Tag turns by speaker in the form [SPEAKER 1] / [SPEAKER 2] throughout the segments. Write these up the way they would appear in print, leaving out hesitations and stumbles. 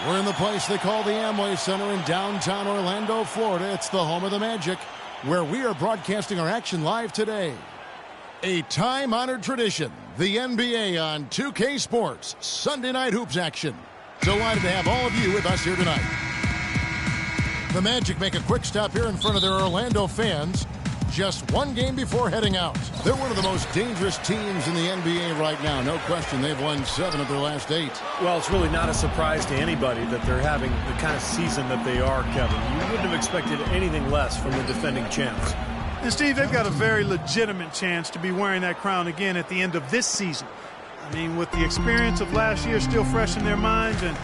[SPEAKER 1] We're in the place they call the Amway Center in downtown Orlando, Florida. It's the home of the Magic, where we are broadcasting our action live today. A time-honored tradition, the NBA on 2K Sports, Sunday Night Hoops action. Delighted to have all of you with us here tonight. The Magic make a quick stop here in front of their Orlando fans, just one game before heading out. They're one of the most dangerous teams in the NBA right now. No question, they've won 7 of their last 8.
[SPEAKER 2] Well, it's really not a surprise to anybody that they're having the kind of season that they are, Kevin. You wouldn't have expected anything less from the defending champs.
[SPEAKER 3] And, Steve, they've got a very legitimate chance to be wearing that crown again at the end of this season. I mean, with the experience of last year still fresh in their minds, and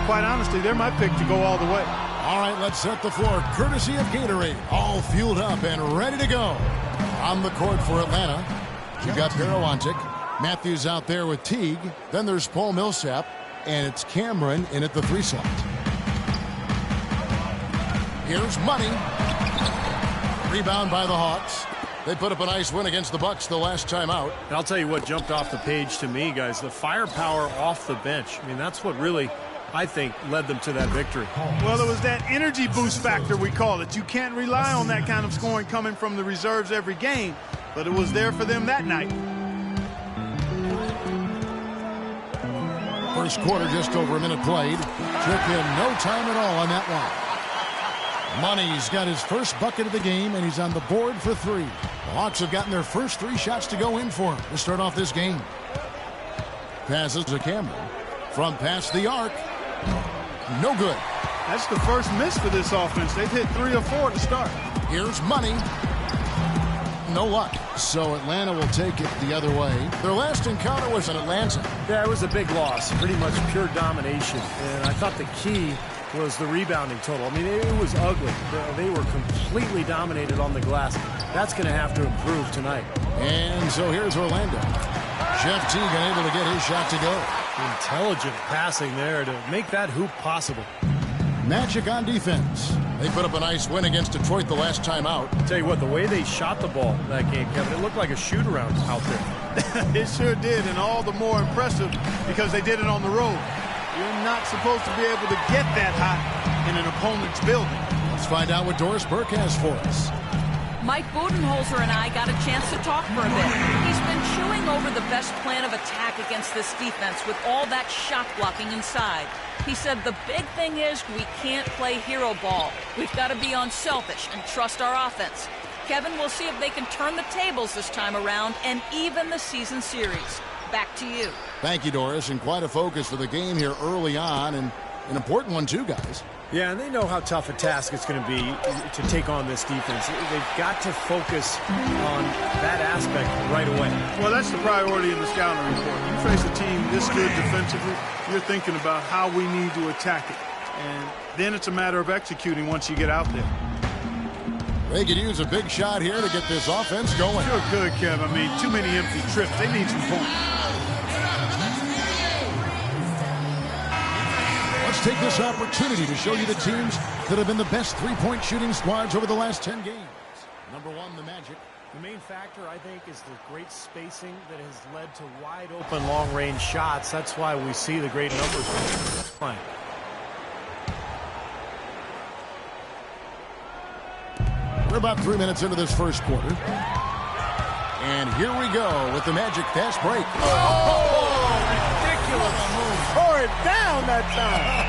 [SPEAKER 3] quite honestly, they're my pick to go all the way.
[SPEAKER 1] All right, let's set the floor. Courtesy of Gatorade, all fueled up and ready to go. On the court for Atlanta, you got Parawantic. Matthews out there with Teague. Then there's Paul Millsap, and it's Cameron in at the 3 slot. Here's Money. Rebound by the Hawks. They put up a nice win against the Bucks the last time out.
[SPEAKER 2] And I'll tell you what jumped off the page to me, guys, the firepower off the bench. I mean, that's what really, I think, led them to that victory.
[SPEAKER 3] Well, it was that energy boost factor, we call it. You can't rely on that kind of scoring coming from the reserves every game, but it was there for them that night.
[SPEAKER 1] First quarter, just over a minute played. Took him no time at all on that one. Money's got his first bucket of the game, and he's on the board for 3. The Hawks have gotten their first 3 shots to go in for him to start off this game. Passes to Cameron. From past the arc. No good.
[SPEAKER 3] That's the first miss for this offense. They've hit 3 or 4 to start.
[SPEAKER 1] Here's Money. No luck. So Atlanta will take it the other way. Their last encounter was in Atlanta.
[SPEAKER 2] Yeah, it was a big loss. Pretty much pure domination. And I thought the key was the rebounding total. I mean, it was ugly. They were completely dominated on the glass. That's going to have to improve tonight.
[SPEAKER 1] And so here's Orlando. Jeff Teague unable to get his shot to go.
[SPEAKER 2] Intelligent passing there to make that hoop possible.
[SPEAKER 1] Magic on defense. They put up a nice win against Detroit the last time out.
[SPEAKER 2] I'll tell you what, the way they shot the ball in that game, Kevin, it looked like a shoot-around out there.
[SPEAKER 3] It sure did, and all the more impressive because they did it on the road. You're not supposed to be able to get that hot in an opponent's building.
[SPEAKER 1] Let's find out what Doris Burke has for us.
[SPEAKER 4] Mike Budenholzer and I got a chance to talk for a bit. He's been chewing over the best plan of attack against this defense with all that shot blocking inside. He said the big thing is we can't play hero ball. We've got to be unselfish and trust our offense. Kevin, we'll see if they can turn the tables this time around and even the season series. Back to you.
[SPEAKER 1] Thank you, Doris, and quite a focus for the game here early on, and an important one too, guys.
[SPEAKER 2] Yeah, and they know how tough a task it's going to be to take on this defense. They've got to focus on that aspect right away.
[SPEAKER 3] Well, that's the priority in the scouting report. You face a team this good defensively, you're thinking about how we need to attack it. And then it's a matter of executing once you get out there.
[SPEAKER 1] They could use a big shot here to get this offense going.
[SPEAKER 3] Sure could, Kev. I mean, too many empty trips. They need some points.
[SPEAKER 1] Let's take this opportunity to show you the teams that have been the best three-point shooting squads over the last 10 games. Number 1, the Magic.
[SPEAKER 2] The main factor, I think, is the great spacing that has led to wide-open long-range shots. That's why we see the great numbers. Fine.
[SPEAKER 1] We're about 3 minutes into this first quarter. And here we go with the Magic fast break.
[SPEAKER 3] Oh, ridiculous. Tore it down that time.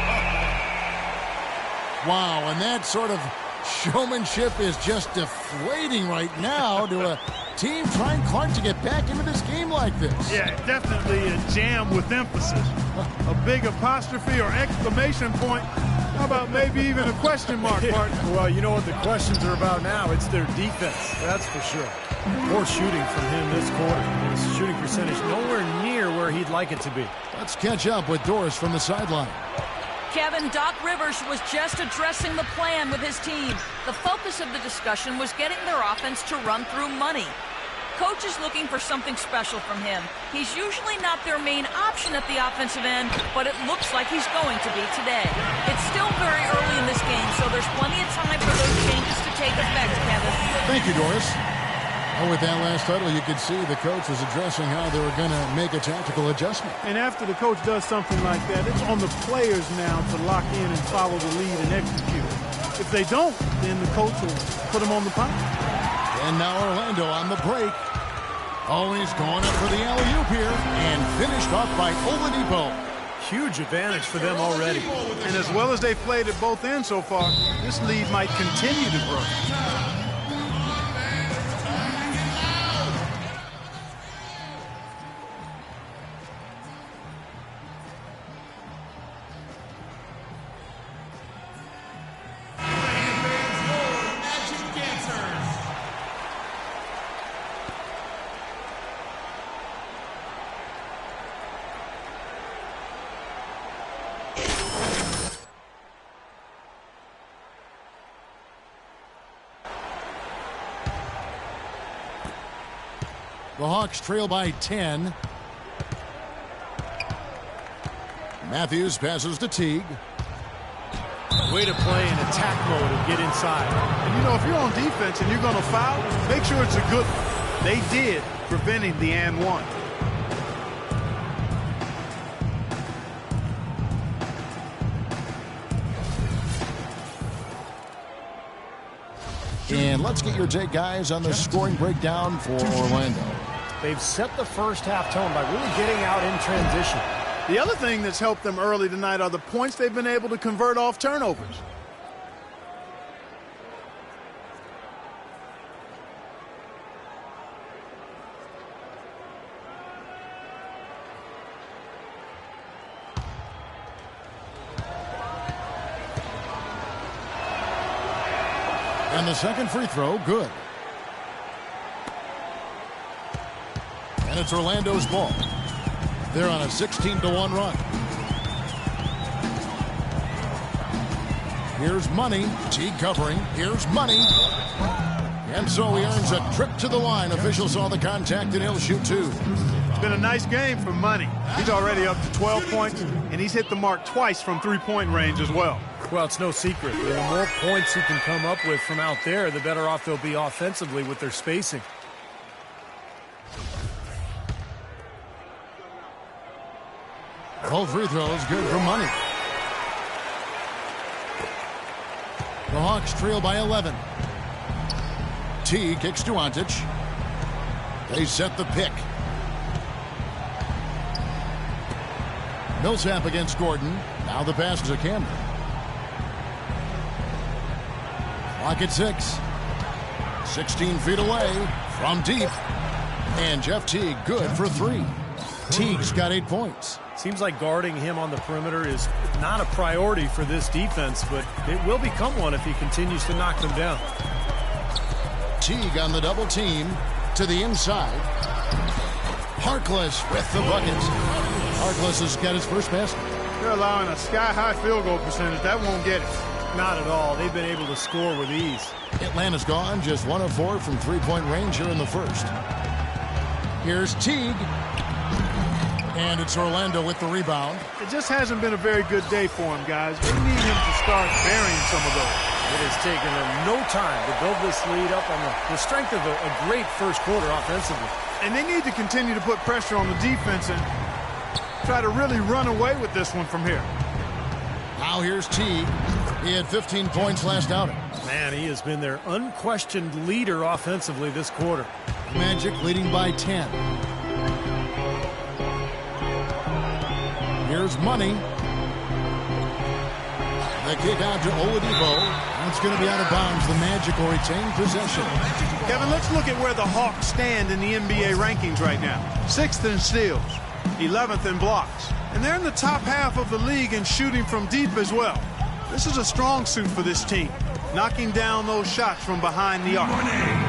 [SPEAKER 1] Wow, and that sort of showmanship is just deflating right now to a team trying hard to get back into this game like this.
[SPEAKER 3] Yeah, definitely a jam with emphasis. A big apostrophe or exclamation point. How about maybe even a question mark, partner?
[SPEAKER 2] Well, you know what the questions are about now. It's their defense, that's for sure. Poor shooting from him this quarter. His shooting percentage nowhere near where he'd like it to be.
[SPEAKER 1] Let's catch up with Doris from the sideline.
[SPEAKER 4] Kevin, Doc Rivers was just addressing the plan with his team. The focus of the discussion was getting their offense to run through money. Coach is looking for something special from him. He's usually not their main option at the offensive end, but it looks like he's going to be today. It's still very early in this game, so there's plenty of time for those changes to take effect, Kevin.
[SPEAKER 1] Thank you, Doris. Oh, with that last huddle, you could see the coach was addressing how they were going to make a tactical adjustment.
[SPEAKER 3] And after the coach does something like that, it's on the players now to lock in and follow the lead and execute. If they don't, then the coach will put them on the pound.
[SPEAKER 1] And now Orlando on the break. Oh, he's going up for the alley-oop here and finished off by Oladipo.
[SPEAKER 2] Huge advantage for them already.
[SPEAKER 3] And as well as they've played at both ends so far, this lead might continue to grow.
[SPEAKER 1] The Hawks trail by 10. Matthews passes to Teague.
[SPEAKER 2] Way to play in attack mode and get inside.
[SPEAKER 3] And you know, if you're on defense and you're going to foul, make sure it's a good one. They did, preventing the and one.
[SPEAKER 1] And let's get your take, guys, on the scoring breakdown for Orlando.
[SPEAKER 2] They've set the first half tone by really getting out in transition.
[SPEAKER 3] The other thing that's helped them early tonight are the points they've been able to convert off turnovers.
[SPEAKER 1] And the second free throw, good. And it's Orlando's ball. They're on a 16-1 run. Here's Money. Teague covering. Here's Money. And so he earns a trip to the line. Officials saw the contact and he'll shoot two.
[SPEAKER 3] It's been a nice game for Money. He's already up to 12 points, and he's hit the mark twice from three-point range as well.
[SPEAKER 2] Well, it's no secret. The more points he can come up with from out there, the better off they'll be offensively with their spacing.
[SPEAKER 1] Both free throws good for Money. The Hawks trail by 11. T kicks to Antic. They set the pick. Millsap against Gordon. Now the pass to Camden. Clock at 6. 16 feet away from deep. And Jeff Teague good for 3. Teague's got 8 points.
[SPEAKER 2] Seems like guarding him on the perimeter is not a priority for this defense, but it will become one if he continues to knock them down.
[SPEAKER 1] Teague on the double team to the inside. Harkless with the bucket. Harkless has got his first basket.
[SPEAKER 3] They're allowing a sky-high field goal percentage. That won't get it.
[SPEAKER 2] Not at all. They've been able to score with ease.
[SPEAKER 1] Atlanta's gone just 1 of 4 from three-point range here in the first. Here's Teague. And it's Orlando with the rebound.
[SPEAKER 3] It just hasn't been a very good day for him, guys. They need him to start burying some of those.
[SPEAKER 2] It has taken them no time to build this lead up on the strength of a great first quarter offensively.
[SPEAKER 3] And they need to continue to put pressure on the defense and try to really run away with this one from here.
[SPEAKER 1] Now here's Teague. He had 15 points last outing.
[SPEAKER 2] Man, he has been their unquestioned leader offensively this quarter.
[SPEAKER 1] Magic leading by 10. Here's Money. The kick out to Oladipo. That's going to be out of bounds. The Magic will retain possession.
[SPEAKER 3] Kevin, let's look at where the Hawks stand in the NBA rankings right now. 6th in steals, 11th in blocks. And they're in the top half of the league in shooting from deep as well. This is a strong suit for this team, knocking down those shots from behind the arc.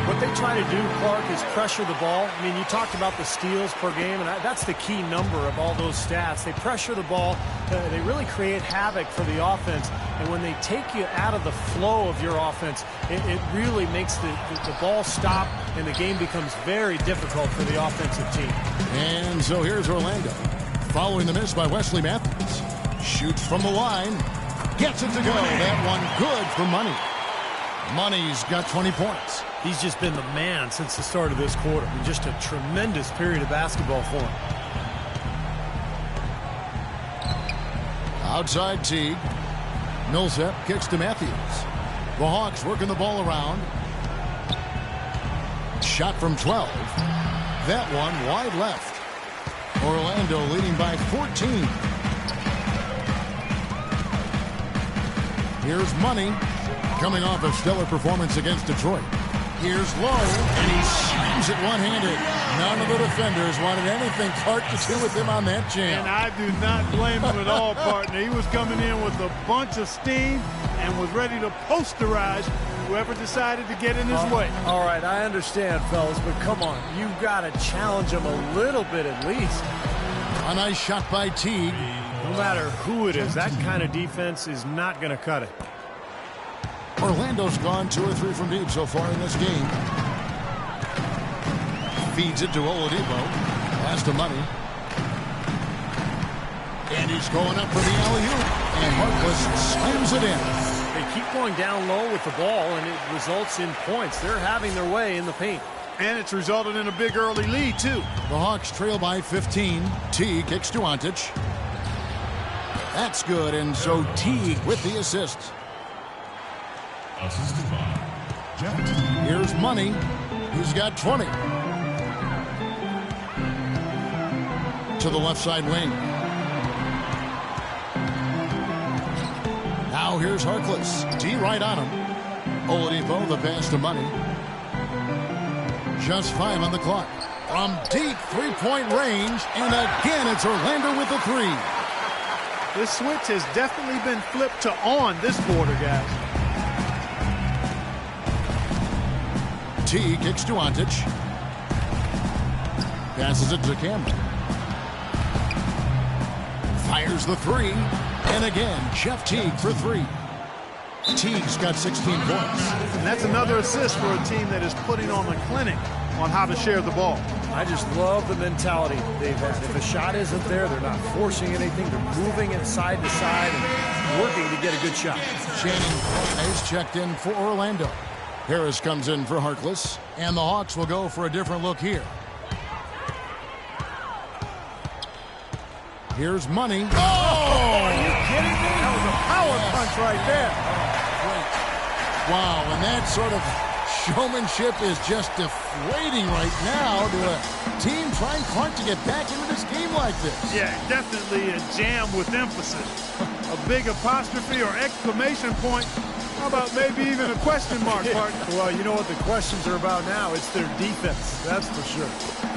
[SPEAKER 2] What they try to do, Clark, is pressure the ball. I mean, you talked about the steals per game, and that's the key number of all those stats. They pressure the ball. They really create havoc for the offense. And when they take you out of the flow of your offense, it really makes the ball stop, and the game becomes very difficult for the offensive team.
[SPEAKER 1] And so here's Orlando. Following the miss by Wesley Matthews. Shoots from the line. Gets it to go. That one good for Money. Money's got 20 points.
[SPEAKER 2] He's just been the man since the start of this quarter. I mean, just a tremendous period of basketball for him.
[SPEAKER 1] Outside Teague. Millsap kicks to Matthews. The Hawks working the ball around. Shot from 12. That one wide left. Orlando leading by 14. Here's Money coming off a stellar performance against Detroit. Here's Lowe, and he slams it one-handed. None of the defenders wanted anything Clark to do with him on that jam.
[SPEAKER 3] And I do not blame him at all, partner. He was coming in with a bunch of steam and was ready to posterize whoever decided to get in his way.
[SPEAKER 2] All right, I understand, fellas, but come on. You've got to challenge him a little bit at least.
[SPEAKER 1] A nice shot by Teague.
[SPEAKER 2] No matter who it is, that kind of defense is not going to cut it.
[SPEAKER 1] Orlando's gone 2 or 3 from deep so far in this game. Feeds it to Oladipo. Pass to Money. And he's going up for the alley-oop. And Harkless slams it in.
[SPEAKER 2] They keep going down low with the ball, and it results in points. They're having their way in the paint.
[SPEAKER 3] And it's resulted in a big early lead, too.
[SPEAKER 1] The Hawks trail by 15. Teague kicks to Ontic. That's good, and so Teague with the assist. Here's Money. He's got 20. To the left side wing. Now here's Harkless. D right on him. Oladipo, the pass to Money. Just 5 on the clock. From deep three-point range, and again it's Orlando with the 3.
[SPEAKER 3] This switch has definitely been flipped to on this quarter, guys.
[SPEAKER 1] T kicks to Ontic. Passes it to Cameron. Fires the 3. And again, Jeff Teague for 3. Teague's got 16 points.
[SPEAKER 3] And that's another assist for a team that is putting on a clinic on how to share the ball.
[SPEAKER 2] I just love the mentality they've had. If a shot isn't there, they're not forcing anything. They're moving it side to side and working to get a good shot.
[SPEAKER 1] Channing is checked in for Orlando. Harris comes in for Harkless. And the Hawks will go for a different look here. Here's Money. Oh!
[SPEAKER 2] Are you kidding me? That was a power punch right there.
[SPEAKER 1] Wow, and that sort of showmanship is just deflating right now to a team trying Clark to get back into this game like this.
[SPEAKER 3] Yeah, definitely a jam with emphasis. A big apostrophe or exclamation point. How about maybe even a question mark, partner?
[SPEAKER 2] Well, you know what the questions are about now? It's their defense, that's for sure.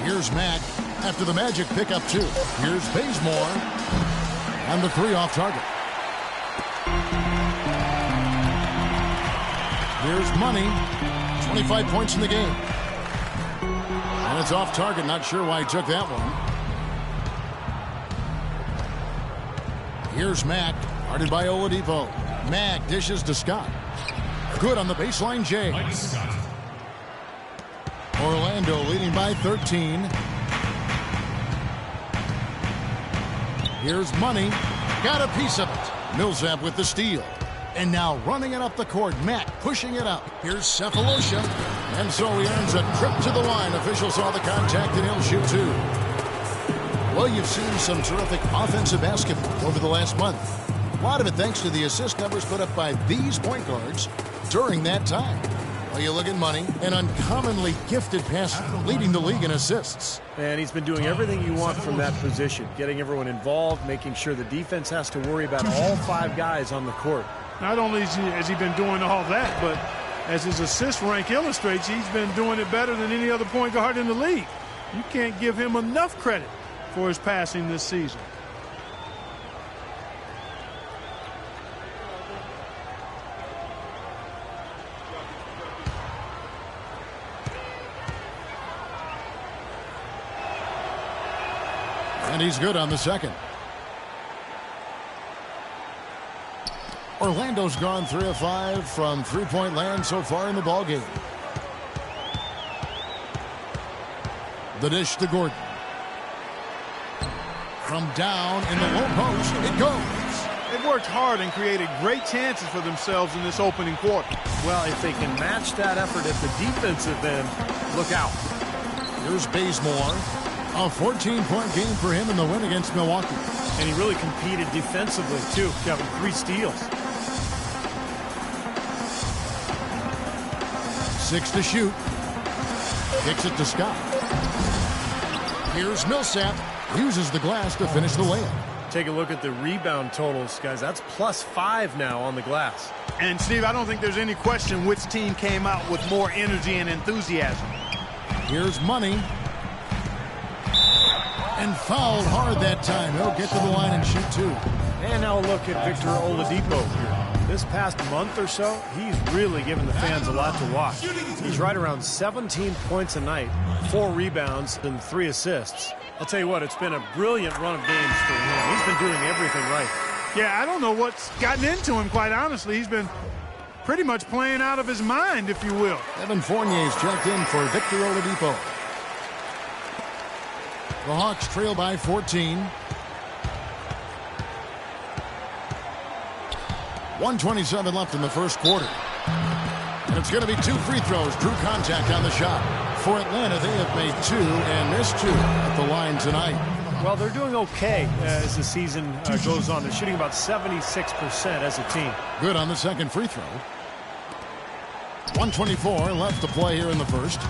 [SPEAKER 1] Here's Mack after the Magic pick up 2. Here's Bazemore. And the 3 off target. Here's Money. 25 points in the game. And it's off target. Not sure why he took that one. Here's Mack. Guarded by Oladipo. Mack dishes to Scott. Good on the baseline, Jay. Orlando leading by 13. Here's Money. Got a piece of it. Millsap with the steal. And now running it up the court. Mack pushing it up. Here's Cephalosha. And so he earns a trip to the line. Officials saw the contact and he'll shoot 2. Well, you've seen some terrific offensive basketball over the last month. A lot of it thanks to the assist numbers put up by these point guards during that time. Well, you look at Money, an uncommonly gifted passer, leading the league in assists.
[SPEAKER 2] And he's been doing everything you want from that position, getting everyone involved, making sure the defense has to worry about all 5 guys on the court.
[SPEAKER 3] Not only has he been doing all that, but as his assist rank illustrates, he's been doing it better than any other point guard in the league. You can't give him enough credit for his passing this season.
[SPEAKER 1] And he's good on the second. Orlando's gone 3 of 5 from three-point land so far in the ballgame. The dish to Gordon. From down in the low post, it goes.
[SPEAKER 3] They've worked hard and created great chances for themselves in this opening quarter.
[SPEAKER 2] Well, if they can match that effort at the defensive end, look out.
[SPEAKER 1] Here's Bazemore. A 14-point game for him in the win against Milwaukee.
[SPEAKER 2] And he really competed defensively, too, Kevin. 3 steals.
[SPEAKER 1] 6 to shoot. Kicks it to Scott. Here's Millsap. Uses the glass to finish the layup.
[SPEAKER 2] Take a look at the rebound totals, guys. That's +5 now on the glass.
[SPEAKER 3] And, Steve, I don't think there's any question which team came out with more energy and enthusiasm.
[SPEAKER 1] Here's Money. And fouled hard that time. He'll get to the line and shoot 2.
[SPEAKER 2] And now look at Victor Oladipo here. This past month or so, he's really given the fans a lot to watch. He's right around 17 points a night, 4 rebounds, and 3 assists. I'll tell you what, it's been a brilliant run of games for him. He's been doing everything right.
[SPEAKER 3] Yeah, I don't know what's gotten into him, quite honestly. He's been pretty much playing out of his mind, if you will.
[SPEAKER 1] Evan Fournier's checked in for Victor Oladipo. The Hawks trail by 14. 1:27 left in the first quarter. And it's going to be 2 free throws. Drew contact on the shot. For Atlanta, they have made 2 and missed 2 at the line tonight.
[SPEAKER 2] Well, they're doing okay as the season goes on. They're shooting about 76% as a team.
[SPEAKER 1] Good on the second free throw. 1:24 left to play here in the first.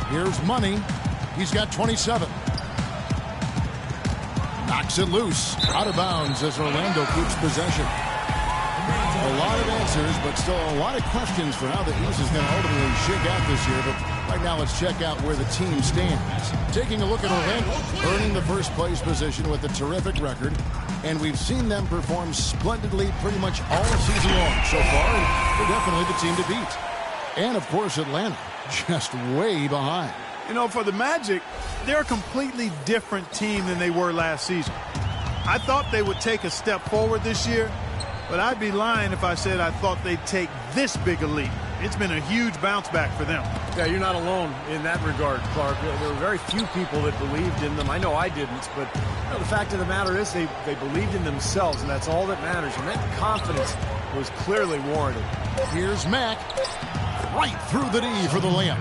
[SPEAKER 1] Here's Money. He's got 27. Knocks it loose. Out of bounds as Orlando keeps possession. A lot of answers, but still a lot of questions for how the East is going to ultimately shake out this year. But right now, let's check out where the team stands. Taking a look at Orlando, earning the first place position with a terrific record. And we've seen them perform splendidly pretty much all season long so far. And they're definitely the team to beat. And, of course, Atlanta just way behind.
[SPEAKER 3] You know, for the Magic, they're a completely different team than they were last season. I thought they would take a step forward this year, but I'd be lying if I said I thought they'd take this big a leap. It's been a huge bounce back for them.
[SPEAKER 2] Yeah, you're not alone in that regard, Clark. There were very few people that believed in them. I know I didn't, but you know, the fact of the matter is they believed in themselves, and that's all that matters. And that confidence was clearly warranted.
[SPEAKER 1] Here's Mack. Right through the D for the layup.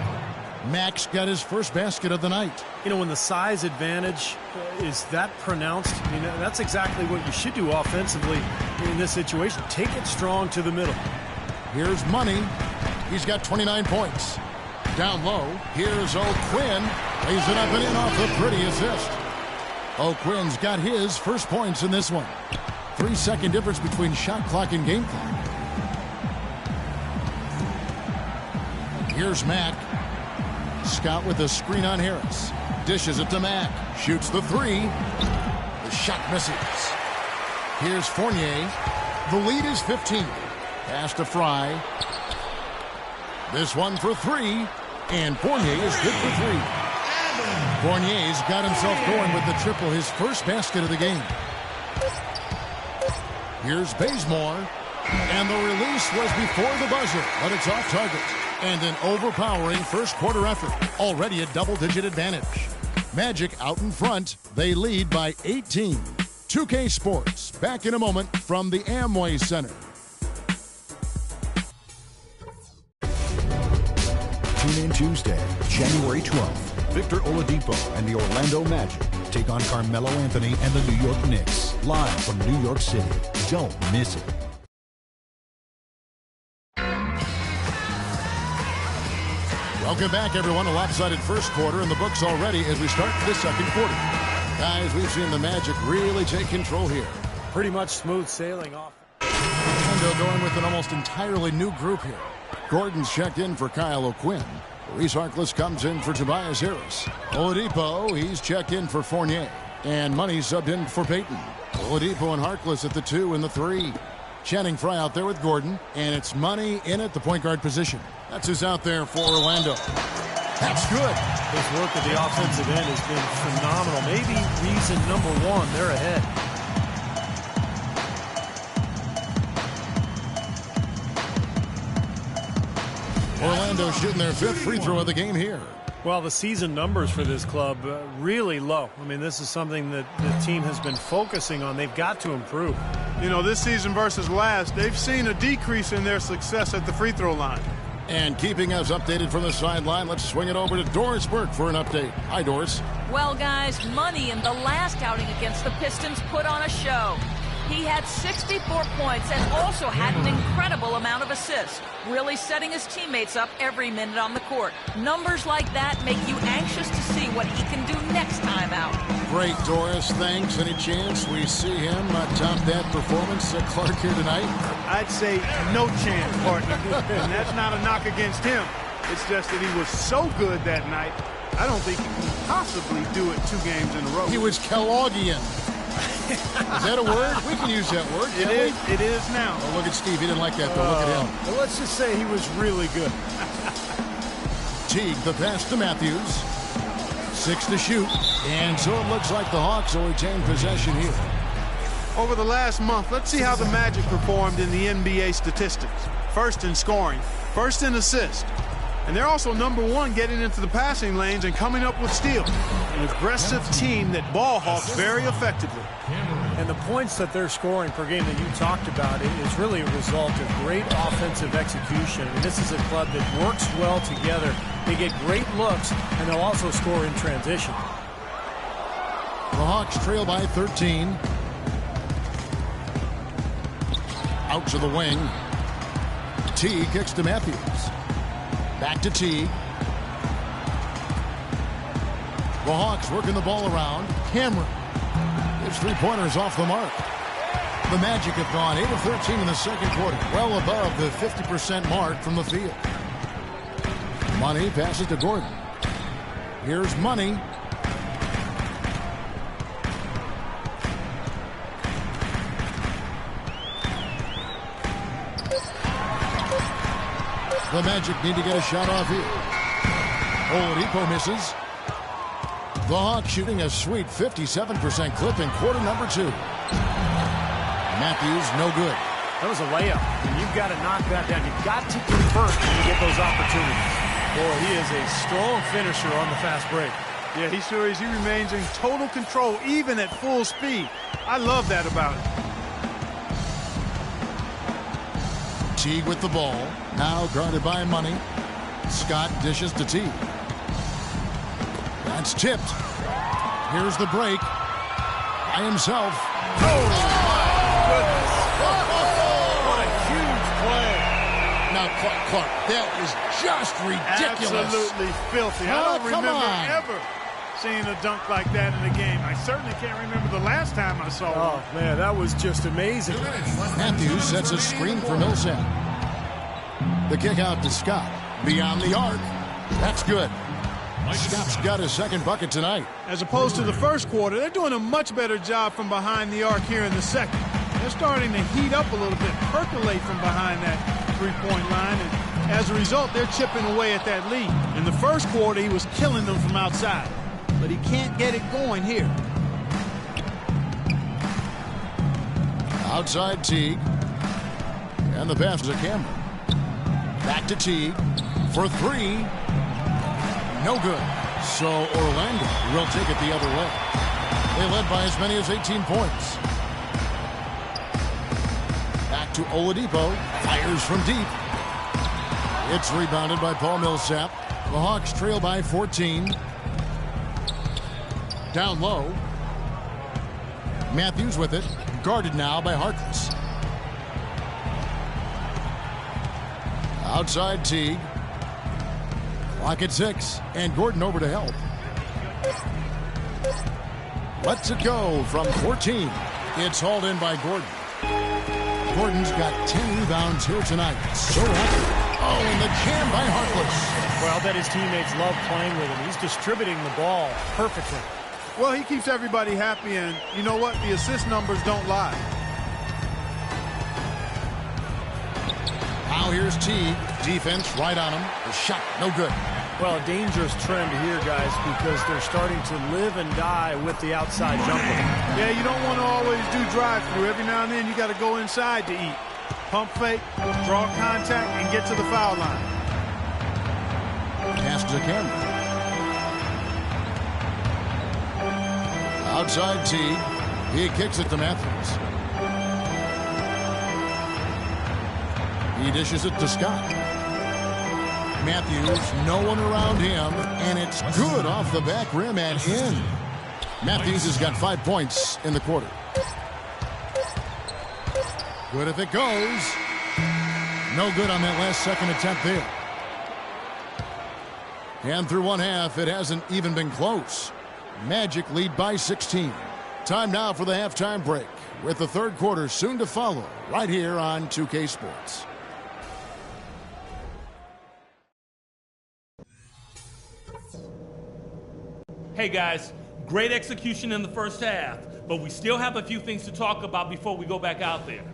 [SPEAKER 1] Mack's got his first basket of the night.
[SPEAKER 2] You know, when the size advantage is that pronounced, I mean, that's exactly what you should do offensively in this situation. Take it strong to the middle.
[SPEAKER 1] Here's Money. He's got 29 points. Down low, here's O'Quinn. Lays it up and in off the pretty assist. O'Quinn's got his first points in this one. 3-second difference between shot clock and game clock. Here's Mack. Scott with a screen on Harris. Dishes it to Mack. Shoots the 3. The shot misses. Here's Fournier. The lead is 15. Pass to Fry. This one for 3. And Fournier is good for 3. Fournier's got himself going with the triple, his first basket of the game. Here's Bazemore. And the release was before the buzzer, but it's off target. And an overpowering first quarter effort. Already a double-digit advantage. Magic out in front. They lead by 18. 2K Sports. Back in a moment from the Amway Center.
[SPEAKER 5] Tune in Tuesday, January 12th. Victor Oladipo and the Orlando Magic take on Carmelo Anthony and the New York Knicks. Live from New York City. Don't miss it.
[SPEAKER 1] Welcome back, everyone. A lopsided first quarter in the books already as we start the second quarter. Guys, we've seen the Magic really take control here.
[SPEAKER 2] Pretty much smooth sailing off.
[SPEAKER 1] Orlando going with an almost entirely new group here. Gordon's checked in for Kyle O'Quinn. Reese Harkless comes in for Tobias Harris. Oladipo, he's checked in for Fournier. And Money subbed in for Payton. Oladipo and Harkless at the 2 and the 3. Channing Frye out there with Gordon, and it's Money in at the point guard position. That's who's out there for Orlando. That's good.
[SPEAKER 2] His work at the offensive end has been phenomenal. Maybe reason number 1, they're ahead.
[SPEAKER 1] Orlando shooting their 5th free throw of the game here.
[SPEAKER 2] Well, the season numbers for this club really low. I mean, this is something that the team has been focusing on. They've got to improve.
[SPEAKER 3] You know, this season versus last, they've seen a decrease in their success at the free throw line.
[SPEAKER 1] And keeping us updated from the sideline, let's swing it over to Doris Burke for an update. Hi, Doris.
[SPEAKER 4] Well, guys, Money in the last outing against the Pistons put on a show. He had 64 points and also had an incredible amount of assists, really setting his teammates up every minute on the court. Numbers like that make you anxious to see what he can do next time out.
[SPEAKER 1] Great, Doris. Thanks. Any chance we see him top that performance at Clark here tonight?
[SPEAKER 3] I'd say no chance, partner. And that's not a knock against him. It's just that he was so good that night, I don't think he can possibly do it 2 games in a row.
[SPEAKER 1] He was Kelloggian. Is that a word? We can use that word.
[SPEAKER 3] It is now.
[SPEAKER 1] Oh, look at Steve. He didn't like that, though. Look at him.
[SPEAKER 2] Well, let's just say he was really good.
[SPEAKER 1] Teague, the pass to Matthews. 6 to shoot. And so it looks like the Hawks will retain possession here.
[SPEAKER 3] Over the last month, let's see how the Magic performed in the NBA statistics. First in scoring, first in assists. And they're also #1 getting into the passing lanes and coming up with steals. An aggressive team that ball hawks very effectively.
[SPEAKER 2] And the points that they're scoring per game that you talked about is really a result of great offensive execution. I mean, this is a club that works well together. They get great looks, and they'll also score in transition.
[SPEAKER 1] The Hawks trail by 13. Out to the wing. T kicks to Matthews. Back to T. The Hawks working the ball around. Cameron. His 3-pointers off the mark. The Magic have gone 8 of 13 in the second quarter. Well above the 50% mark from the field. Money passes to Gordon. Here's Money. The Magic need to get a shot off here. Oladipo misses. The Hawks shooting a sweet 57% clip in quarter number 2. Matthews, no good.
[SPEAKER 2] That was a layup, and you've got to knock that down. You've got to convert when you get those opportunities. Boy, he is a strong finisher on the fast break.
[SPEAKER 3] Yeah, he sure is. He remains in total control, even at full speed. I love that about him.
[SPEAKER 1] Teague with the ball. Now guarded by Money. Scott dishes to Teague. That's tipped. Here's the break. By himself.
[SPEAKER 2] Oh, my goodness. What a huge play.
[SPEAKER 1] Now, Clark, that is just ridiculous.
[SPEAKER 3] Absolutely filthy. I don't remember ever seeing a dunk like that in a game. I certainly can't remember the last time I saw one.
[SPEAKER 2] Oh, man, that was just amazing.
[SPEAKER 1] Matthews sets a screen for Millsap. The kick out to Scott. Beyond the arc. That's good. Scott's got his second bucket tonight.
[SPEAKER 3] As opposed to the first quarter, they're doing a much better job from behind the arc here in the second. They're starting to heat up a little bit, percolate from behind that three-point line, and as a result, they're chipping away at that lead. In the first quarter, he was killing them from outside, but he can't get it going here.
[SPEAKER 1] Outside Teague. And the pass to Cameron. Back to Teague for 3. No good. So Orlando will take it the other way. They led by as many as 18 points. Back to Oladipo. Fires from deep. It's rebounded by Paul Millsap. The Hawks trail by 14. Down low. Matthews with it. Guarded now by Harkless. Outside Teague. Clock at 6. And Gordon over to help. Lets it go from 14. It's hauled in by Gordon. Gordon's got 10 rebounds here tonight. So happy. Oh, and the jam by Harkless.
[SPEAKER 2] Well, that his teammates love playing with him. He's distributing the ball perfectly.
[SPEAKER 3] Well, he keeps everybody happy, and you know what? The assist numbers don't lie.
[SPEAKER 1] Now here's Teague. Defense right on him. The shot, no good.
[SPEAKER 2] Well, a dangerous trend here, guys, because they're starting to live and die with the outside jumper.
[SPEAKER 3] Yeah, you don't want to always do drive-through. Every now and then you got to go inside to eat. Pump fake, draw contact, and get to the foul line.
[SPEAKER 1] Pass to Cameron. Outside Teague. He kicks it to Matthews. He dishes it to Scott. Matthews, no one around him, and it's good off the back rim and in. Matthews has got 5 points in the quarter. Good if it goes. No good on that last second attempt there. And through one half, it hasn't even been close. Magic lead by 16. Time now for the halftime break, with the third quarter soon to follow, right here on 2K Sports.
[SPEAKER 6] Hey guys, great execution in the first half, but we still have a few things to talk about before we go back out there.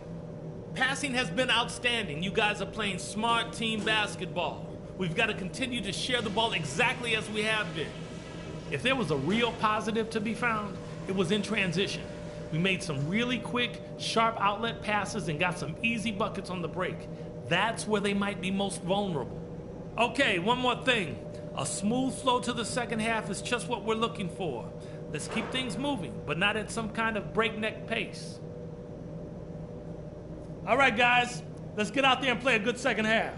[SPEAKER 6] Passing has been outstanding. You guys are playing smart team basketball. We've got to continue to share the ball exactly as we have been. If there was a real positive to be found, it was in transition. We made some really quick, sharp outlet passes and got some easy buckets on the break. That's where they might be most vulnerable. Okay, one more thing. A smooth flow to the second half is just what we're looking for. Let's keep things moving, but not at some kind of breakneck pace. All right, guys, let's get out there and play a good second half.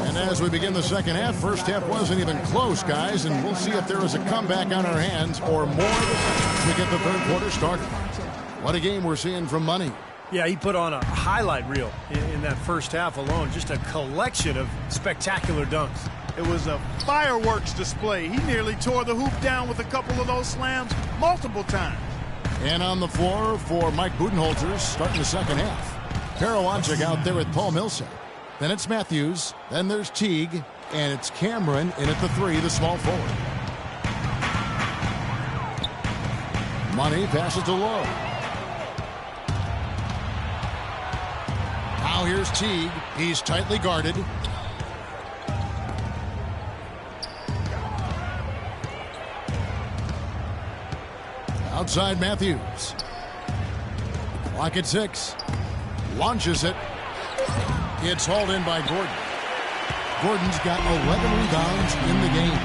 [SPEAKER 1] And as we begin the second half, first half wasn't even close, guys, and we'll see if there is a comeback on our hands or more to get the third quarter started. What a game we're seeing from Money.
[SPEAKER 2] Yeah, he put on a highlight reel in that first half alone. Just a collection of spectacular dunks.
[SPEAKER 3] It was a fireworks display. He nearly tore the hoop down with a couple of those slams multiple times.
[SPEAKER 1] And on the floor for Mike Budenholzer starting the second half. Karawanchik out there with Paul Millsap. Then it's Matthews. Then there's Teague. And it's Cameron in at the three, the small forward. Money passes to Lowe. Now here's Teague. He's tightly guarded. Outside Matthews. Clock at 6. Launches it. It's hauled in by Gordon. Gordon's got 11 rebounds in the game.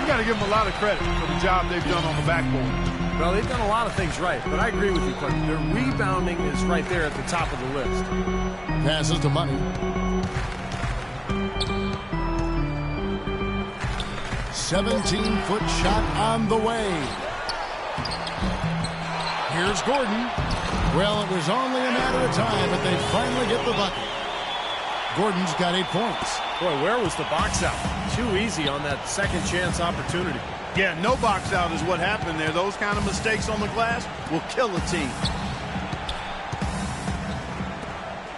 [SPEAKER 3] You got to give them a lot of credit for the job they've done on the backboard.
[SPEAKER 2] Well, they've done a lot of things right, but I agree with you, Clark. Their rebounding is right there at the top of the list.
[SPEAKER 1] Passes to Money. 17-foot shot on the way. Here's Gordon. Well, it was only a matter of time, but they finally get the bucket. Gordon's got 8 points.
[SPEAKER 2] Boy, where was the box out? Too easy on that second chance opportunity.
[SPEAKER 3] Yeah, no box out is what happened there. Those kind of mistakes on the glass will kill a team.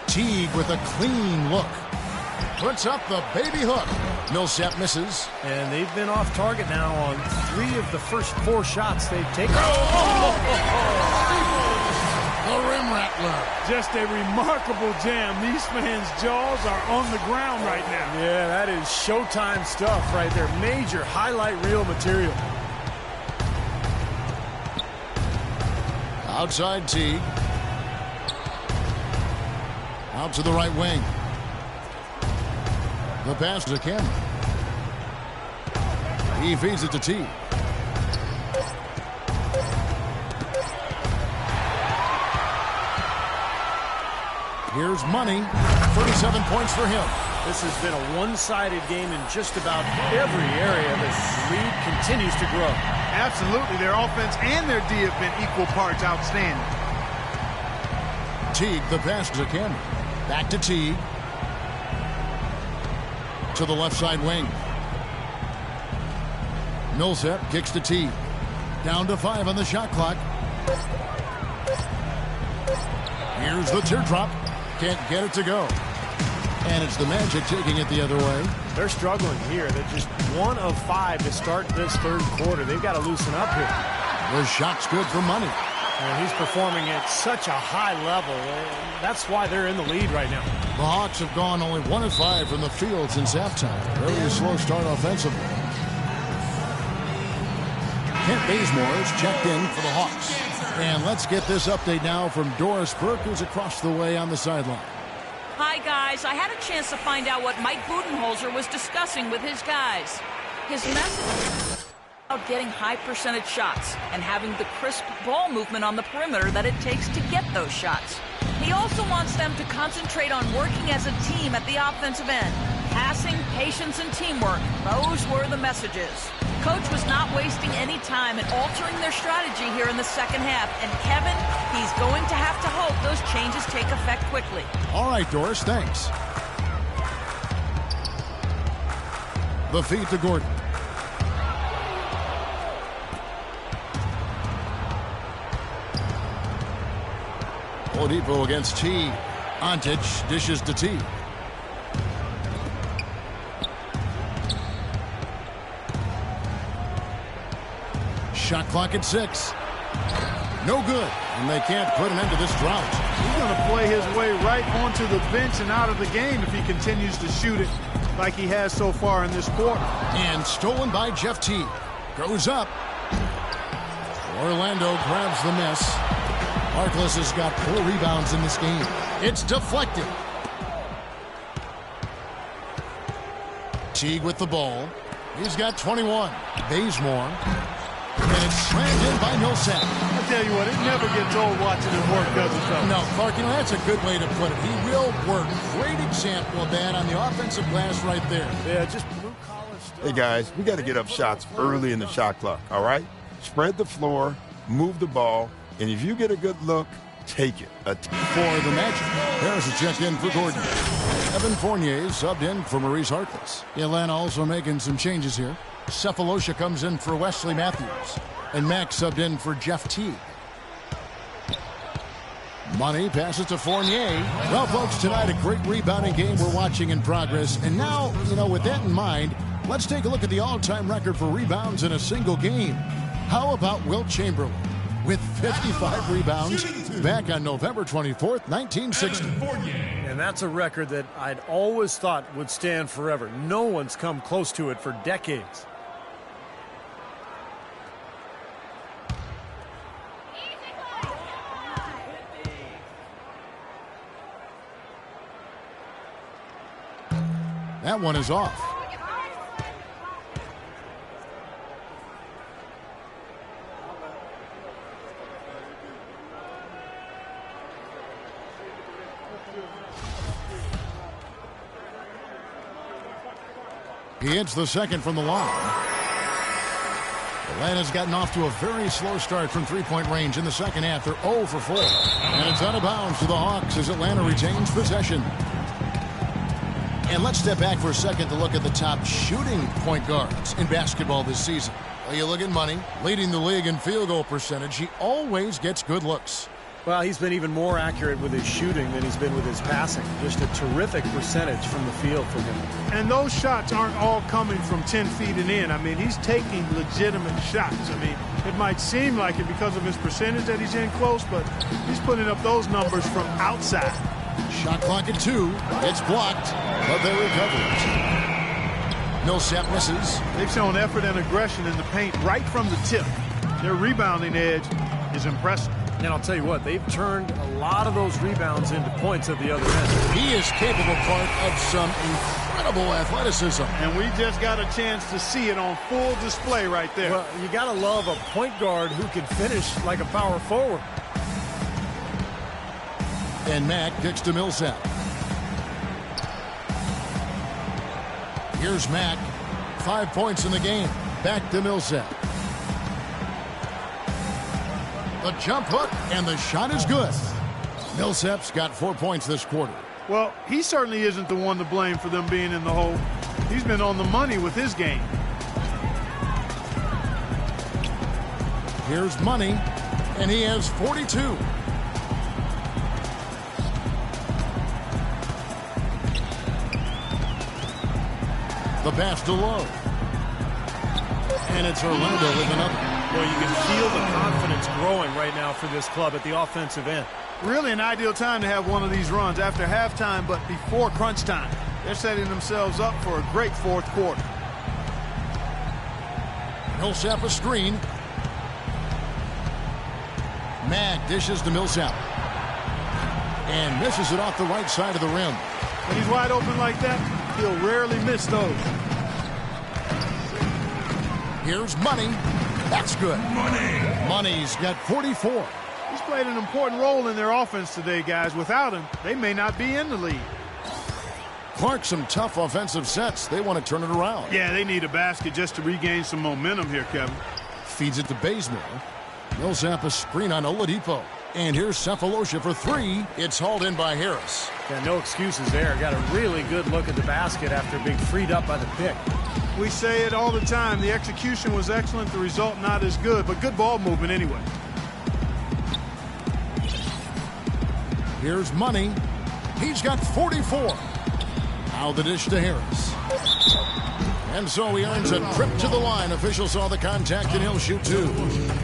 [SPEAKER 1] Teague with a clean look. Puts up the baby hook. Millsap misses.
[SPEAKER 2] And they've been off target now on 3 of the first 4 shots they've taken.
[SPEAKER 1] The rim rattler.
[SPEAKER 3] Just a remarkable jam. These fans' jaws are on the ground right now.
[SPEAKER 2] Yeah, that is Showtime stuff right there. Major highlight reel material.
[SPEAKER 1] Outside Teague. Out to the right wing. The pass to Cameron. He feeds it to Teague. Here's Money. 37 points for him.
[SPEAKER 2] This has been a one-sided game in just about every area. The lead continues to grow.
[SPEAKER 3] Absolutely. Their offense and their D have been equal parts outstanding.
[SPEAKER 1] Teague, the pass to Cameron. Back to Teague. To the left side wing. Millsap kicks to Teague. Down to 5 on the shot clock. Here's the teardrop. Can't get it to go. And it's the Magic taking it the other way.
[SPEAKER 2] They're struggling here. They're just 1 of 5 to start this third quarter. They've got to loosen up here.
[SPEAKER 1] The shot's good for Money.
[SPEAKER 2] And he's performing at such a high level. That's why they're in the lead right now.
[SPEAKER 1] The Hawks have gone only 1 of 5 from the field since halftime. Very slow start offensively. Kent Bazemore is checked in for the Hawks. And let's get this update now from Doris Burke, who's across the way on the sideline.
[SPEAKER 4] Hi, guys. I had a chance to find out what Mike Budenholzer was discussing with his guys. His message about getting high percentage shots and having the crisp ball movement on the perimeter that it takes to get those shots. He also wants them to concentrate on working as a team at the offensive end. Passing, patience, and teamwork. Those were the messages. Coach was not wasting any time in altering their strategy here in the second half. And Kevin, he's going to have to hope those changes take effect quickly.
[SPEAKER 1] All right, Doris, thanks. The feed to Gordon. Oladipo against T. Antic dishes to T. Shot clock at 6. No good, and they can't put an end to this drought.
[SPEAKER 3] He's going to play his way right onto the bench and out of the game if he continues to shoot it like he has so far in this quarter.
[SPEAKER 1] And stolen by Jeff T. Goes up. Orlando grabs the miss. Harkless has got 4 rebounds in this game. It's deflected. Teague with the ball. He's got 21. Bazemore. And it's slammed in by Millsap.
[SPEAKER 3] I tell you what, it never gets old watching him work, does it, though?
[SPEAKER 1] No, Clark, you know, that's a good way to put it. He will work. Great example of that on the offensive glass right there.
[SPEAKER 2] Yeah, just blue-collar stuff.
[SPEAKER 7] Hey, guys, we got to get up shots early in the shot clock, all right? Spread the floor, move the ball, and if you get a good look, take it.
[SPEAKER 1] For the Magic, Harris is checked in for Gordon. Evan Fournier subbed in for Maurice Harkless. Atlanta also making some changes here. Cephalosha comes in for Wesley Matthews. And Mack subbed in for Jeff Teague. Money passes to Fournier. Well, folks, tonight a great rebounding game we're watching in progress. And now, you know, with that in mind, let's take a look at the all-time record for rebounds in a single game. How about Wilt Chamberlain with 55 rebounds back on November 24th, 1960.
[SPEAKER 2] And that's a record that I'd always thought would stand forever. No one's come close to it for decades.
[SPEAKER 1] That one is off. He hits the second from the line. Atlanta's gotten off to a very slow start from three-point range in the second half. They're 0 for 4. And it's out of bounds to the Hawks as Atlanta retains possession. And let's step back for a second to look at the top shooting point guards in basketball this season. Well, you look at Money, leading the league in field goal percentage. He always gets good looks.
[SPEAKER 2] Well, he's been even more accurate with his shooting than he's been with his passing. Just a terrific percentage from the field for him.
[SPEAKER 3] And those shots aren't all coming from 10 feet and in. I mean, he's taking legitimate shots. I mean, it might seem like it because of his percentage that he's in close, but he's putting up those numbers from outside.
[SPEAKER 1] Shot clock at 2. It's blocked, but they recover it. Millsap misses.
[SPEAKER 3] They've shown effort and aggression in the paint right from the tip. Their rebounding edge is impressive.
[SPEAKER 2] And I'll tell you what, they've turned a lot of those rebounds into points at the other end.
[SPEAKER 1] He is capable, Clark, of some incredible athleticism.
[SPEAKER 3] And we just got a chance to see it on full display right there.
[SPEAKER 2] Well, you got to love a point guard who can finish like a power forward.
[SPEAKER 1] And Mack kicks to Millsap. Here's Mack. 5 points in the game. Back to Millsap. The jump hook, and the shot is good. Millsap's got 4 points this quarter.
[SPEAKER 3] Well, he certainly isn't the one to blame for them being in the hole. He's been on the money with his game.
[SPEAKER 1] Here's Money, and he has 42. The pass to Lowe. And it's Orlando with another.
[SPEAKER 2] Well, you can feel the confidence growing right now for this club at the offensive end.
[SPEAKER 3] Really an ideal time to have one of these runs after halftime, but before crunch time. They're setting themselves up for a great fourth quarter.
[SPEAKER 1] Millsap a screen. Mack dishes to Millsap. And misses it off the right side of the rim.
[SPEAKER 3] When he's wide open like that, he'll rarely miss those.
[SPEAKER 1] Here's Money. That's good. Money's got 44.
[SPEAKER 3] He's played an important role in their offense today, guys. Without him, they may not be in the lead.
[SPEAKER 1] Clark, some tough offensive sets. They want to turn it around.
[SPEAKER 3] Yeah, they need a basket just to regain some momentum here, Kevin.
[SPEAKER 1] Feeds it to Bazemore. Millsap a screen on Oladipo. And here's Cephalosha for three. It's hauled in by Harris.
[SPEAKER 2] Yeah, no excuses there. Got a really good look at the basket after being freed up by the pick.
[SPEAKER 3] We say it all the time. The execution was excellent. The result not as good, but good ball movement anyway.
[SPEAKER 1] Here's Money. He's got 44. Now the dish to Harris. And so he earns a trip to the line. Officials saw the contact, and he'll shoot two.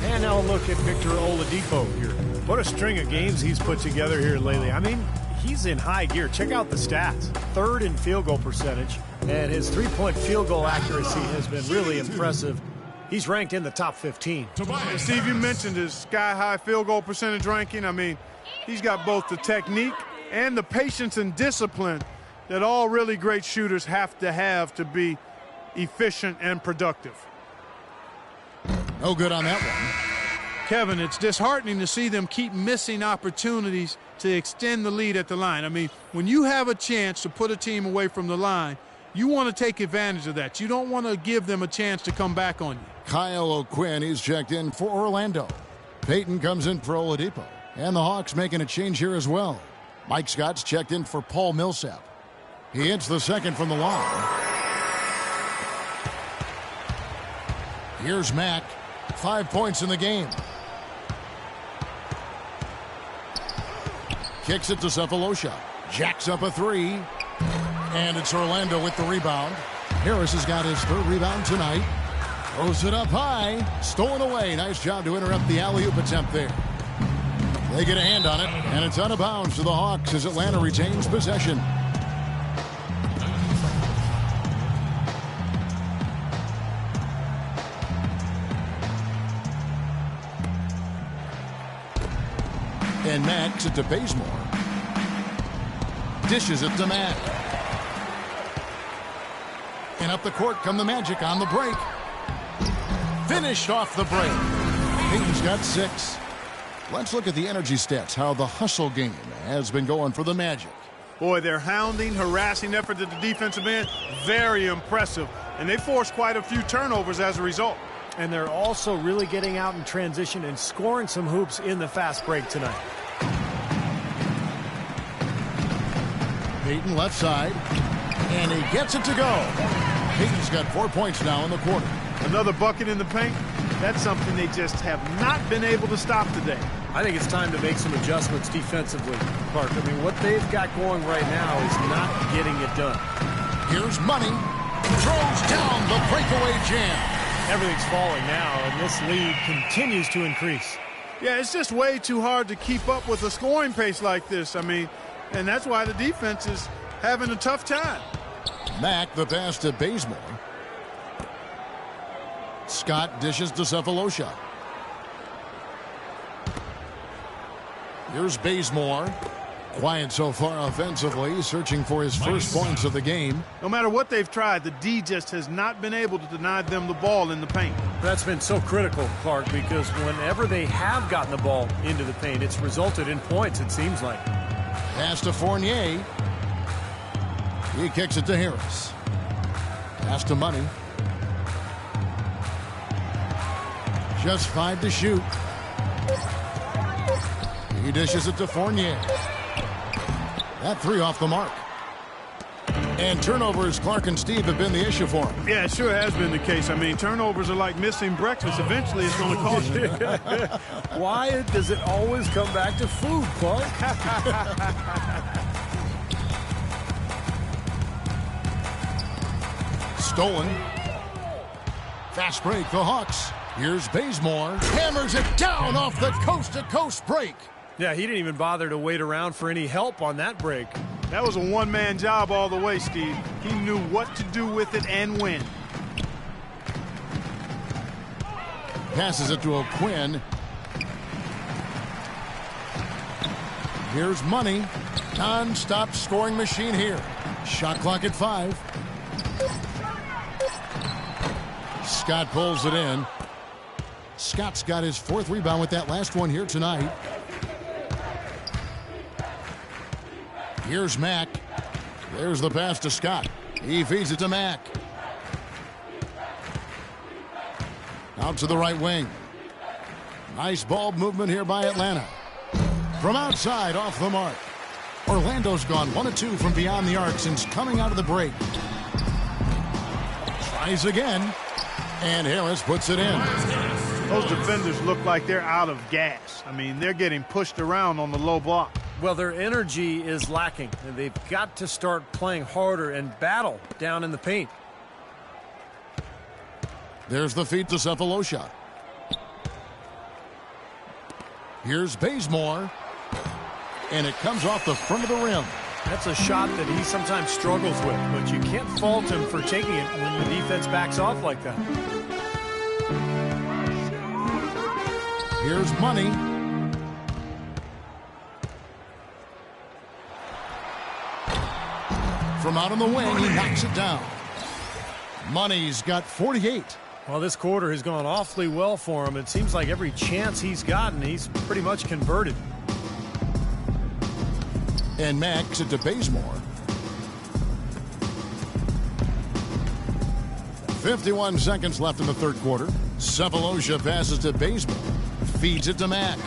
[SPEAKER 2] And now look at Victor Oladipo here. What a string of games he's put together here lately. I mean, he's in high gear. Check out the stats. Third in field goal percentage, and his three-point field goal accuracy has been really impressive. He's ranked in the top 15.
[SPEAKER 3] And Steve, you mentioned his sky-high field goal percentage ranking. I mean, he's got both the technique and the patience and discipline that all really great shooters have to be efficient and productive.
[SPEAKER 1] No good on that one.
[SPEAKER 3] Kevin, it's disheartening to see them keep missing opportunities to extend the lead at the line. I mean, when you have a chance to put a team away from the line, you want to take advantage of that. You don't want to give them a chance to come back on you.
[SPEAKER 1] Kyle O'Quinn, he's checked in for Orlando. Peyton comes in for Oladipo. And the Hawks making a change here as well. Mike Scott's checked in for Paul Millsap. He hits the second from the line. Here's Mack. 5 points in the game. Kicks it to Cephalosha. Jacks up a three. And it's Orlando with the rebound. Harris has got his third rebound tonight. Throws it up high. Stolen away. Nice job to interrupt the alley-oop attempt there. They get a hand on it, and it's out of bounds to the Hawks as Atlanta retains possession. And Mack it to Bazemore. Dishes it to Mack. And up the court come the Magic on the break. Finished off the break. Peyton's got 6. Let's look at the energy stats, how the hustle game has been going for the Magic.
[SPEAKER 3] Boy, their hounding, harassing effort at the defensive end, very impressive. And they forced quite a few turnovers as a result.
[SPEAKER 2] And they're also really getting out in transition and scoring some hoops in the fast break tonight.
[SPEAKER 1] Peyton left side, and he gets it to go. Peyton's got 4 points now in the quarter.
[SPEAKER 3] Another bucket in the paint. That's something they just have not been able to stop today.
[SPEAKER 2] I think it's time to make some adjustments defensively, Clark. I mean, what they've got going right now is not getting it done.
[SPEAKER 1] Here's Money. Throws down the breakaway jam.
[SPEAKER 2] Everything's falling now, and this lead continues to increase.
[SPEAKER 3] Yeah, it's just way too hard to keep up with a scoring pace like this. I mean, and that's why the defense is having a tough time.
[SPEAKER 1] Mack, the pass to Bazemore. Scott dishes to Cephalosha. Here's Bazemore. Quiet so far offensively, searching for his first points of the game.
[SPEAKER 3] No matter what they've tried, the D just has not been able to deny them the ball in the paint.
[SPEAKER 2] That's been so critical, Clark, because whenever they have gotten the ball into the paint, it's resulted in points, it seems like.
[SPEAKER 1] Pass to Fournier. He kicks it to Harris. Pass to Money. Just 5 to shoot. He dishes it to Fournier. That 3 off the mark. And turnovers, Clark and Steve, have been the issue for him.
[SPEAKER 3] Yeah, it sure has been the case. I mean, turnovers are like missing breakfast. Eventually, it's going to cost you.
[SPEAKER 2] Why does it always come back to food, Clark?
[SPEAKER 1] Stolen. Fast break, the Hawks. Here's Bazemore. Hammers it down off the coast-to-coast break.
[SPEAKER 2] Yeah, he didn't even bother to wait around for any help on that break.
[SPEAKER 3] That was a one-man job all the way, Steve. He knew what to do with it and when.
[SPEAKER 1] Passes it to O'Quinn. Here's Money. Non-stop scoring machine here. Shot clock at 5. Scott pulls it in. Scott's got his 4th rebound with that last one here tonight. Here's Mack. There's the pass to Scott. He feeds it to Mack. Out to the right wing. Nice ball movement here by Atlanta. From outside, off the mark. Orlando's gone 1 of 2 from beyond the arc since coming out of the break. Tries again. And Harris puts it in.
[SPEAKER 3] Those defenders look like they're out of gas. I mean, they're getting pushed around on the low block.
[SPEAKER 2] Well, their energy is lacking, and they've got to start playing harder and battle down in the paint.
[SPEAKER 1] There's the feed to Cephalosha. Here's Bazemore. And it comes off the front of the rim.
[SPEAKER 2] That's a shot that he sometimes struggles with, but you can't fault him for taking it when the defense backs off like that.
[SPEAKER 1] Here's Money. From out on the wing, he knocks it down. Money's got 48.
[SPEAKER 2] Well, this quarter has gone awfully well for him. It seems like every chance he's gotten, he's pretty much converted.
[SPEAKER 1] And Max it to Bazemore. 51 seconds left in the 3rd quarter. Cephalosha passes to Bazemore. Feeds it to Mack.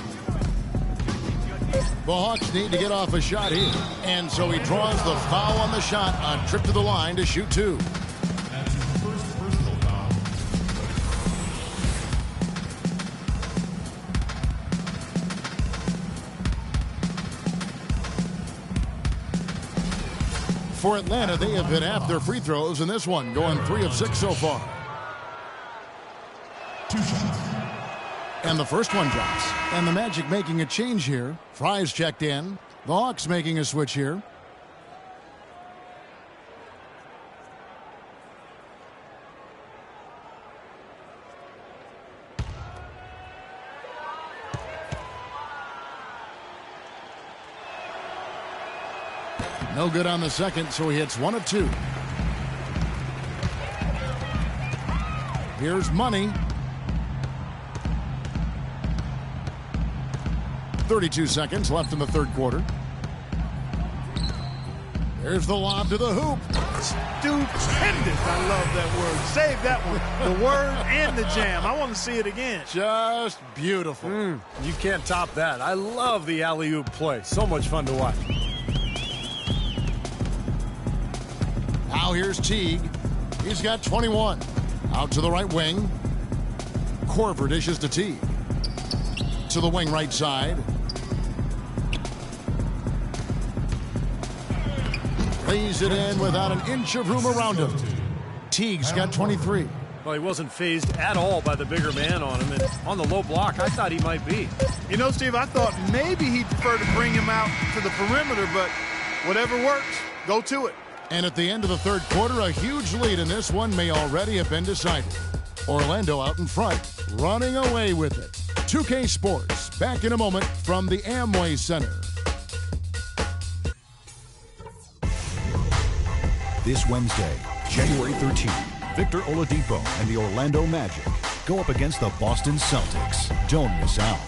[SPEAKER 1] The Hawks need to get off a shot here. And so he draws the foul on the shot on trip to the line to shoot 2.
[SPEAKER 5] That's his first personal foul.
[SPEAKER 1] For Atlanta, they have hit half their free throws in this one, going 3 of 6 so far.
[SPEAKER 5] 2 shots.
[SPEAKER 1] And the first one drops. And the Magic making a change here. Fry's checked in. The Hawks making a switch here. No good on the second, so he hits 1 of 2. Here's Money. 32 seconds left in the 3rd quarter. There's the lob to the hoop.
[SPEAKER 3] Stupendous. I love that word. Save that one. The word and the jam. I want to see it again.
[SPEAKER 1] Just beautiful.
[SPEAKER 2] You can't top that. I love the alley-oop play. So much fun to watch.
[SPEAKER 1] Now here's Teague. He's got 21. Out to the right wing. Korver dishes to Teague. To the wing right side. Lays it in without an inch of room around him. Teague's got 23.
[SPEAKER 2] Well, he wasn't phased at all by the bigger man on him. And on the low block, I thought he might be.
[SPEAKER 3] You know, Steve, I thought maybe he'd prefer to bring him out to the perimeter, but whatever works, go to it.
[SPEAKER 1] And at the end of the 3rd quarter, a huge lead in this one may already have been decided. Orlando out in front, running away with it. 2K Sports, back in a moment from the Amway Center.
[SPEAKER 5] This Wednesday, January 13th, Victor Oladipo and the Orlando Magic go up against the Boston Celtics. Don't miss out.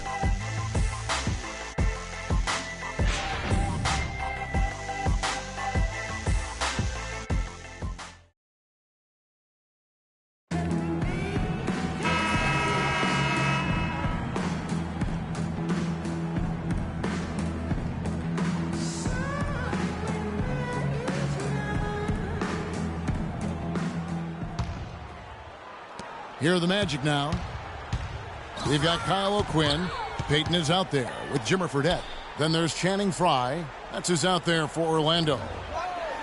[SPEAKER 1] Here are the Magic now. They've got Kyle O'Quinn. Peyton is out there with Jimmer Fredette. Then there's Channing Frye. That's who's out there for Orlando.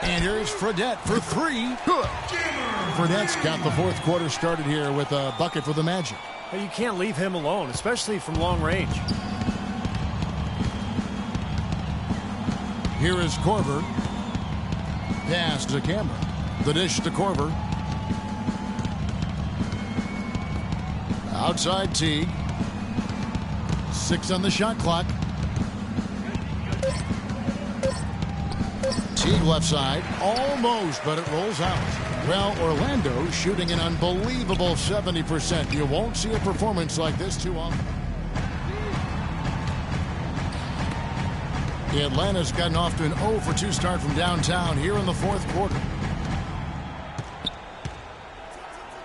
[SPEAKER 1] And here's Fredette for 3. Good. Fredette's got the 4th quarter started here with a bucket for the Magic.
[SPEAKER 2] But you can't leave him alone, especially from long range.
[SPEAKER 1] Here is Korver. Pass to Cameron. The dish to Korver. Outside Teague. 6 on the shot clock. Teague left side. Almost, but it rolls out. Well, Orlando shooting an unbelievable 70%. You won't see a performance like this too often. Atlanta's gotten off to an 0 for 2 start from downtown here in the fourth quarter.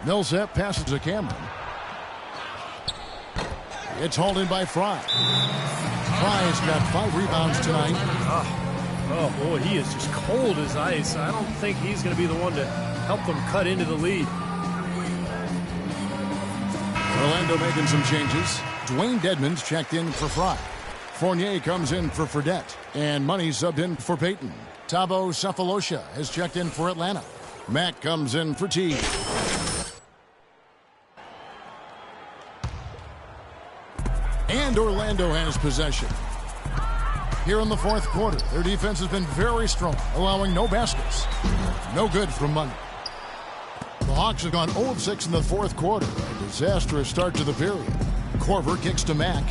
[SPEAKER 1] Millsap passes to Cameron. It's hauled in by Fry. Fry's got 5 rebounds tonight.
[SPEAKER 2] Oh, boy, he is just cold as ice. I don't think he's going to be the one to help them cut into the lead.
[SPEAKER 1] Orlando making some changes. Dwayne Dedmon's checked in for Fry. Fournier comes in for Fredette. And Money subbed in for Peyton. Thabo Sefolosha has checked in for Atlanta. Mack comes in for T. And Orlando has possession. Here in the fourth quarter, their defense has been very strong, allowing no baskets. No good from Money. The Hawks have gone 0 of 6 in the fourth quarter. A disastrous start to the period. Korver kicks to Mack.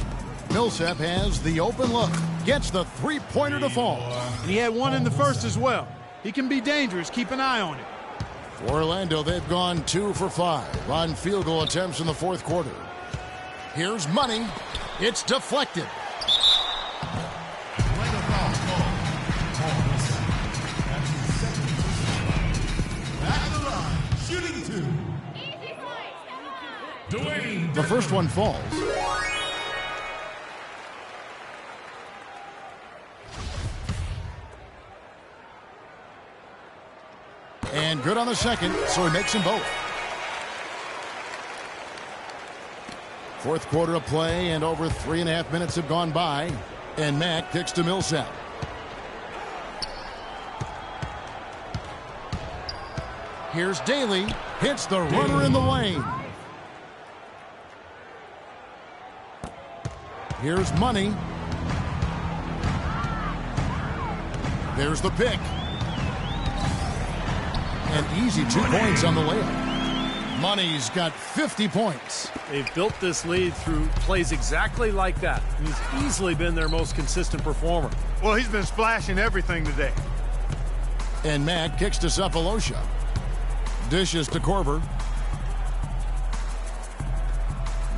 [SPEAKER 1] Millsap has the open look. Gets the three-pointer to fall.
[SPEAKER 3] And he had one in the first as well. He can be dangerous. Keep an eye on him.
[SPEAKER 1] For Orlando, they've gone 2 for 5 on field goal attempts in the fourth quarter. Here's Money. It's deflected. The first one falls. And good on the second, so he makes them both. Fourth quarter of play, and over 3.5 minutes have gone by. And Mack kicks to Millsap. Here's Daly. Hits the runner in the lane. Here's Money. There's the pick. An easy 2 points on the layup. Money's got 50 points.
[SPEAKER 2] They've built this lead through plays exactly like that. He's easily been their most consistent performer.
[SPEAKER 3] Well, he's been splashing everything today.
[SPEAKER 1] And Mack kicks to Sefolosha. Dishes to Korver.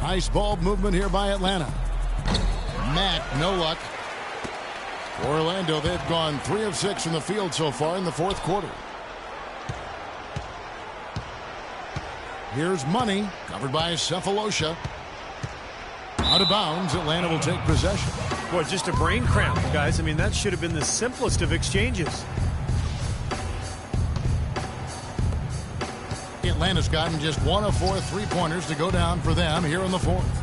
[SPEAKER 1] Nice ball movement here by Atlanta. Mack, no luck. For Orlando, they've gone 3 of 6 from the field so far in the fourth quarter. Here's Money, covered by Sefolosha. Out of bounds, Atlanta will take possession.
[SPEAKER 2] Boy, just a brain cramp, guys. I mean, that should have been the simplest of exchanges.
[SPEAKER 1] Atlanta's gotten just 1 of 4 3-pointers to go down for them here in the fourth.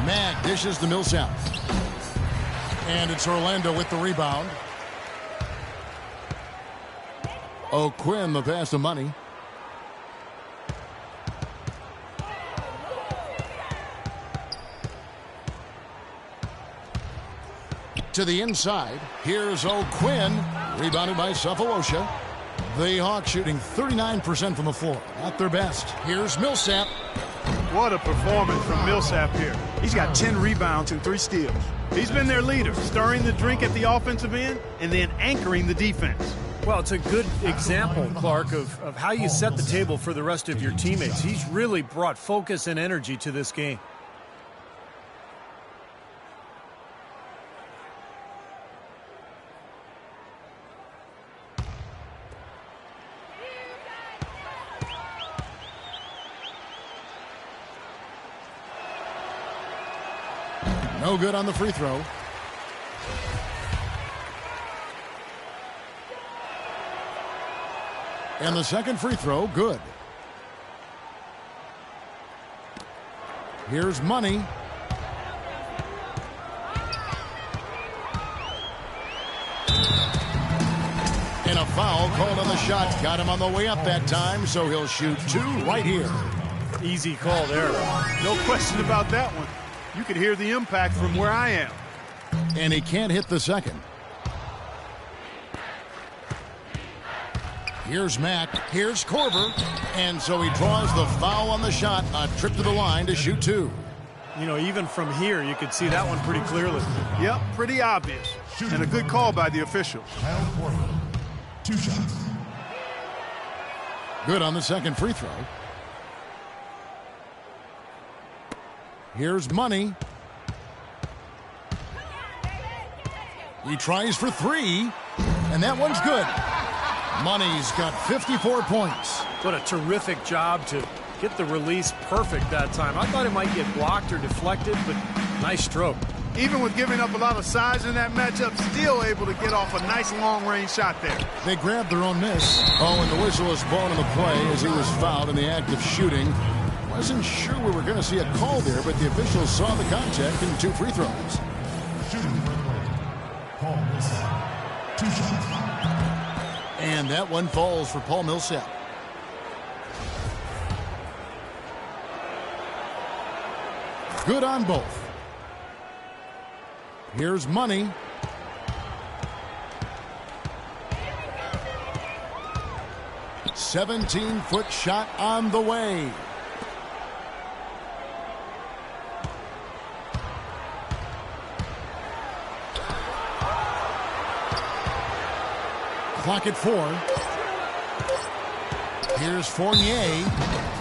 [SPEAKER 1] Mack dishes to Millsap. And it's Orlando with the rebound. O'Quinn the pass to Money. To the inside. Here's O'Quinn. Rebounded by Sefolosha. The Hawks shooting 39% from the floor. At their best. Here's Millsap.
[SPEAKER 3] What a performance from Millsap here. He's got 10 rebounds and 3 steals. He's been their leader, stirring the drink at the offensive end and then anchoring the defense.
[SPEAKER 2] Well, it's a good example, Clark, of how you set the table for the rest of your teammates. He's really brought focus and energy to this game.
[SPEAKER 1] No good on the free throw. And the second free throw, good. Here's Money. And a foul called on the shot. Got him on the way up that time, so he'll shoot 2 right here.
[SPEAKER 2] Easy call there.
[SPEAKER 3] No question about that one. You could hear the impact from where I am.
[SPEAKER 1] And he can't hit the second. Here's Mack. Here's Korver. And so he draws the foul on the shot. A trip to the line to shoot 2.
[SPEAKER 2] You know, even from here, you could see that one pretty clearly.
[SPEAKER 3] Yep, pretty obvious. And a good call by the officials.
[SPEAKER 5] 2 shots.
[SPEAKER 1] Good on the second free throw. Here's Money. He tries for three, and that one's good. Money's got 54 points.
[SPEAKER 2] What a terrific job to get the release perfect that time. I thought it might get blocked or deflected, but nice stroke.
[SPEAKER 3] Even with giving up a lot of size in that matchup, still able to get off a nice long-range shot there.
[SPEAKER 1] They grabbed their own miss. Oh, and the whistle is blown on the play as he was fouled in the act of shooting. Wasn't sure we were going to see a call there, but the officials saw the contact and 2 free throws. And that one falls for Paul Millsap. Good on both. Here's Money. A 17-foot shot on the way. Clock at 4. Here's Fournier,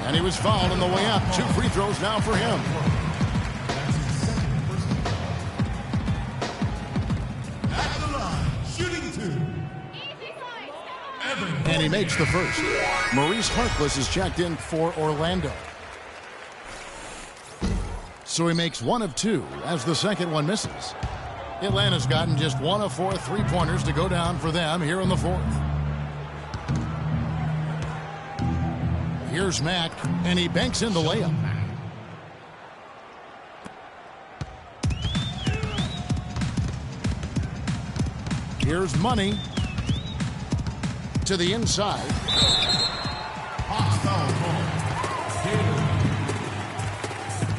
[SPEAKER 1] and he was fouled on the way up. 2 free throws now for him. And he makes the first. Maurice Harkless is checked in for Orlando. So he makes 1 of 2 as the second one misses. Atlanta's gotten just 1 of 4 3-pointers to go down for them here in the 4th. Here's Mack, and he banks in the layup. Here's Money to the inside.
[SPEAKER 8] Hawks foul call. Taylor.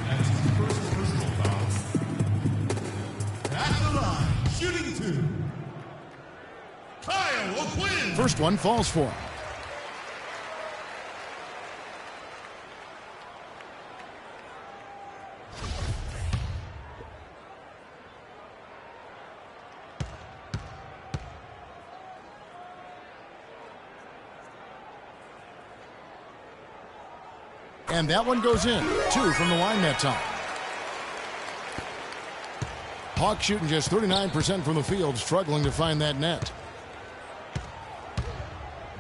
[SPEAKER 8] That's his first personal foul. At the line, shooting 2. Kyle O'Quinn.
[SPEAKER 1] First one falls for him. And that one goes in. 2 from the line that time. Hawks shooting just 39% from the field, struggling to find that net.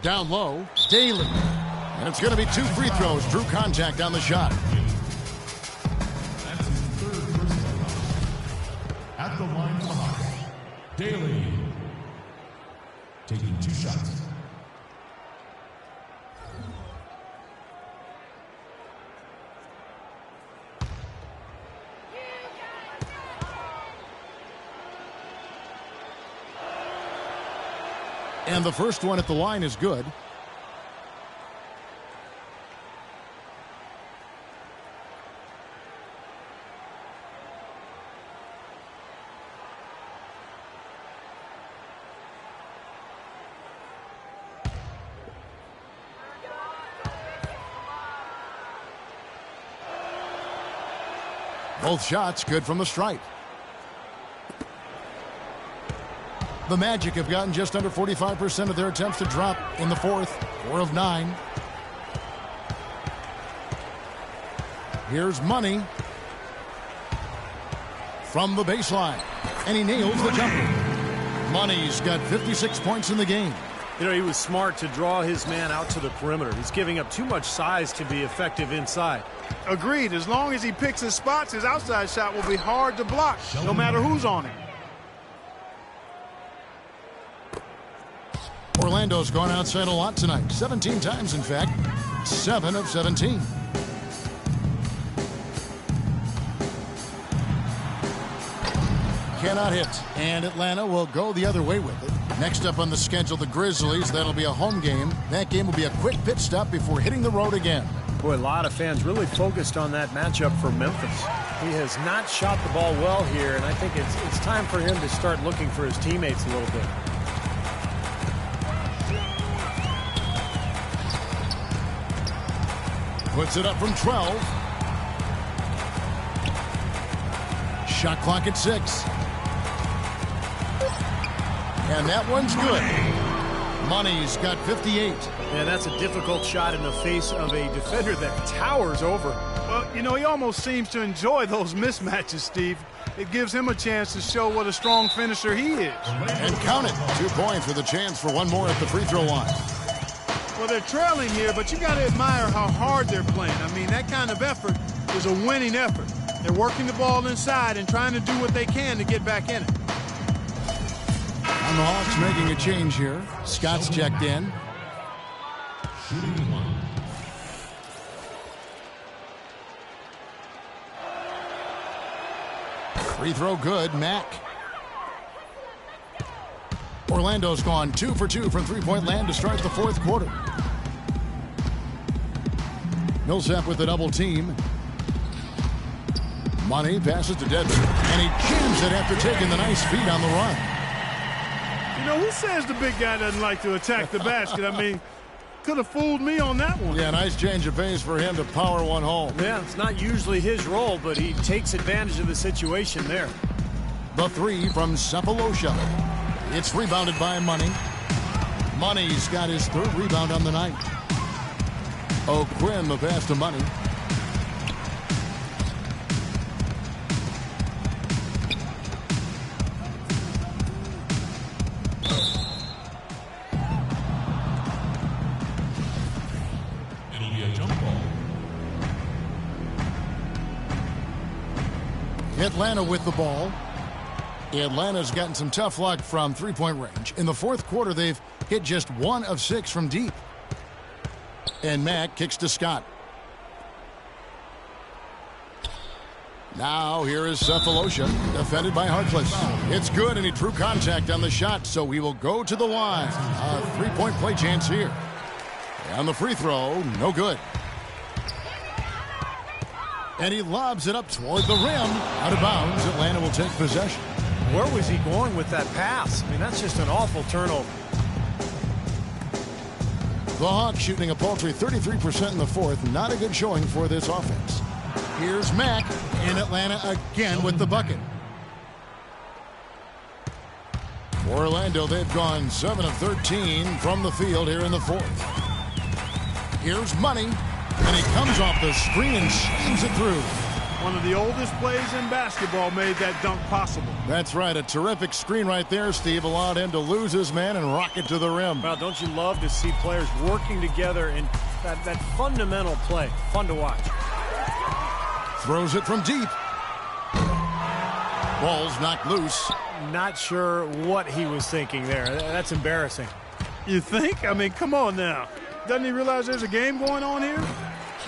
[SPEAKER 1] Down low, Daly. And it's going to be 2 free throws. Drew contact on the shot.
[SPEAKER 8] That's his third personal foul. At the line for the Hawks, Daly. Taking 2 shots.
[SPEAKER 1] And the first one at the line is good. Both shots good from the stripe. The Magic have gotten just under 45% of their attempts to drop in the 4th. 4 of 9. Here's Money from the baseline, and he nails the jumper. Money's got 56 points in the game.
[SPEAKER 2] You know, he was smart to draw his man out to the perimeter. He's giving up too much size to be effective inside.
[SPEAKER 3] Agreed. As long as he picks his spots, his outside shot will be hard to block, no matter who's on him.
[SPEAKER 1] Orlando's gone outside a lot tonight. 17 times, in fact. 7 of 17. Cannot hit. And Atlanta will go the other way with it. Next up on the schedule, the Grizzlies. That'll be a home game. That game will be a quick pit stop before hitting the road again.
[SPEAKER 2] Boy, a lot of fans really focused on that matchup for Memphis. He has not shot the ball well here, and I think it's time for him to start looking for his teammates a little bit.
[SPEAKER 1] Puts it up from 12. Shot clock at 6. And that one's good. Money's got 58.
[SPEAKER 2] Yeah, that's a difficult shot in the face of a defender that towers over.
[SPEAKER 3] Well, you know, he almost seems to enjoy those mismatches, Steve. It gives him a chance to show what a strong finisher he is.
[SPEAKER 1] And count it. 2 points with a chance for one more at the free throw line.
[SPEAKER 3] Well, they're trailing here, but you got to admire how hard they're playing. I mean, that kind of effort is a winning effort. They're working the ball inside and trying to do what they can to get back in it.
[SPEAKER 1] And the Hawks making a change here. Scott's checked in.
[SPEAKER 8] Shooting one.
[SPEAKER 1] Free throw good, Mack. Orlando's gone 2 for 2 from three-point land to start the fourth quarter. Millsap with the double team. Money passes to Dedmon, and he jams it after taking the nice feed on the run.
[SPEAKER 3] You know, who says the big guy doesn't like to attack the basket? I mean, could have fooled me on that one.
[SPEAKER 1] Yeah, nice change of pace for him to power one home.
[SPEAKER 2] Yeah, it's not usually his role, but he takes advantage of the situation there.
[SPEAKER 1] The three from Cephalosha. It's rebounded by Money. Money's got his third rebound on the night. O'Quinn, the pass to Money.
[SPEAKER 8] It'll be a jump ball.
[SPEAKER 1] Atlanta with the ball. Atlanta's gotten some tough luck from three-point range. In the fourth quarter, they've hit just 1 of 6 from deep. And Mack kicks to Scott. Now here is Cephalosha, defended by Harkless. It's good, and he drew contact on the shot, so he will go to the line. A three-point play chance here. And the free throw, no good. And he lobs it up toward the rim. Out of bounds, Atlanta will take possession.
[SPEAKER 2] Where was he going with that pass? I mean, that's just an awful turnover.
[SPEAKER 1] The Hawks shooting a paltry 33% in the fourth. Not a good showing for this offense. Here's Mack, and Atlanta again with the bucket. For Orlando, they've gone 7 of 13 from the field here in the fourth. Here's Money, and he comes off the screen and slams it through.
[SPEAKER 3] One of the oldest plays in basketball made that dunk possible.
[SPEAKER 1] That's right. A terrific screen right there, Steve. Allowed him to lose his man and rock it to the rim.
[SPEAKER 2] Well, don't you love to see players working together in that fundamental play? Fun to watch.
[SPEAKER 1] Throws it from deep. Ball's knocked loose.
[SPEAKER 2] Not sure what he was thinking there. That's embarrassing.
[SPEAKER 3] You think? I mean, come on now. Doesn't he realize there's a game going on here?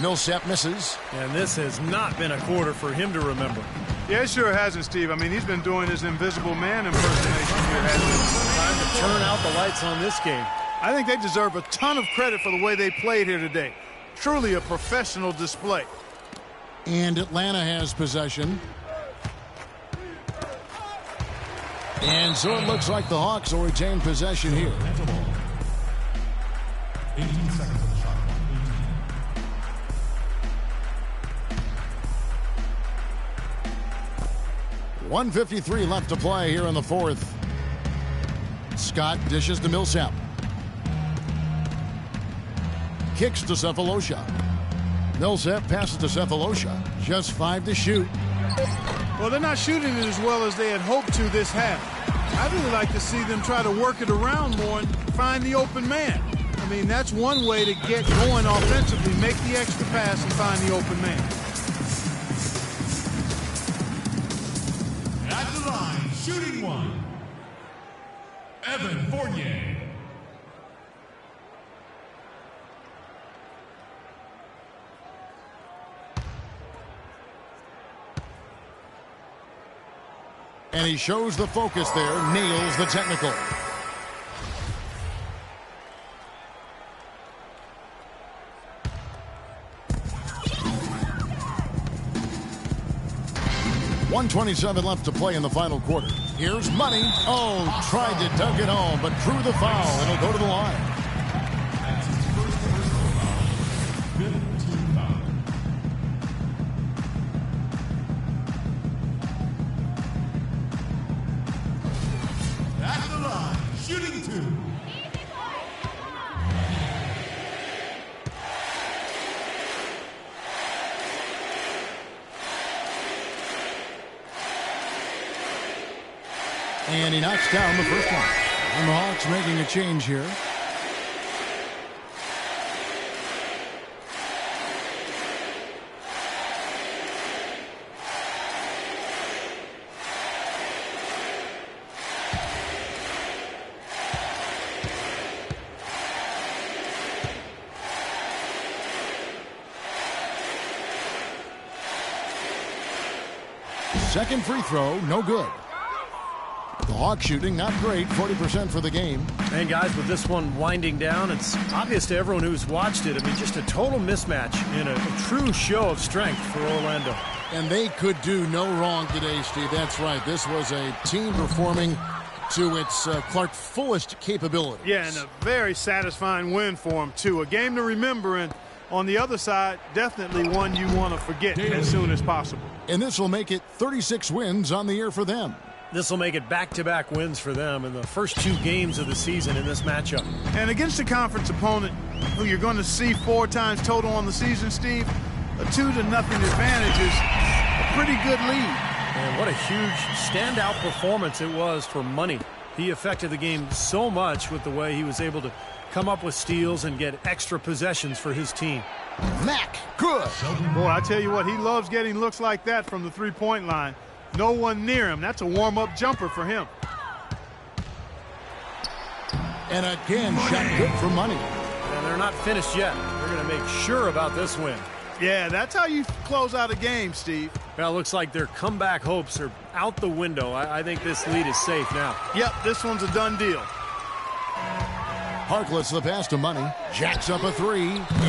[SPEAKER 1] Millsap misses.
[SPEAKER 2] And this has not been a quarter for him to remember.
[SPEAKER 3] Yeah, it sure hasn't, Steve. I mean, he's been doing his invisible man impersonation here, hasn't he?
[SPEAKER 2] Time to turn out the lights on this game.
[SPEAKER 3] I think they deserve a ton of credit for the way they played here today. Truly a professional display.
[SPEAKER 1] And Atlanta has possession. And so it looks like the Hawks will retain possession here.
[SPEAKER 8] 18 seconds on the shot clock.
[SPEAKER 1] 1:53 left to play here in the fourth. Scott dishes to Millsap. Kicks to Cephalosha. Millsap passes to Cephalosha. Just 5 to shoot.
[SPEAKER 3] Well, they're not shooting it as well as they had hoped to this half. I'd really like to see them try to work it around more and find the open man. I mean, that's one way to get going offensively. Make the extra pass and find the open man.
[SPEAKER 8] At the line, shooting one. Evan Fournier.
[SPEAKER 1] And he shows the focus there, nails the technical. .127 left to play in the final quarter. Here's Money. Oh, tried to dunk it home, but drew the foul. It'll go to the line.
[SPEAKER 8] That's his first personal foul. 5th team foul. At the line, shooting two.
[SPEAKER 1] And he knocks down the first one. And the Hawks making a change here. Second free throw, no good. The Hawks shooting not great, 40% for the game.
[SPEAKER 2] And guys, with this one winding down, it's obvious to everyone who's watched it. I mean, just a total mismatch and a true show of strength for Orlando.
[SPEAKER 1] And they could do no wrong today, Steve. That's right. This was a team performing to its Clark fullest capabilities.
[SPEAKER 3] Yeah, and a very satisfying win for them, too. A game to remember, and on the other side, definitely one you want to forget as soon as possible.
[SPEAKER 1] And this will make it 36 wins on the year for them.
[SPEAKER 2] This will make it back-to-back wins for them in the first 2 games of the season in this matchup.
[SPEAKER 3] And against a conference opponent who you're going to see 4 times total on the season, Steve, a 2-0 advantage is a pretty good lead.
[SPEAKER 2] And what a huge standout performance it was for Money. He affected the game so much with the way he was able to come up with steals and get extra possessions for his team.
[SPEAKER 1] Mack, good.
[SPEAKER 3] Boy, I tell you what, he loves getting looks like that from the three-point line. No one near him. That's a warm-up jumper for him.
[SPEAKER 1] And again, shot good for Money.
[SPEAKER 2] And they're not finished yet. They're going to make sure about this win.
[SPEAKER 3] Yeah, that's how you close out a game, Steve.
[SPEAKER 2] Well, it looks like their comeback hopes are out the window. I think this lead is safe now.
[SPEAKER 3] Yep, this one's a done deal.
[SPEAKER 1] Harkless the pass to Money. Jacks up a 3,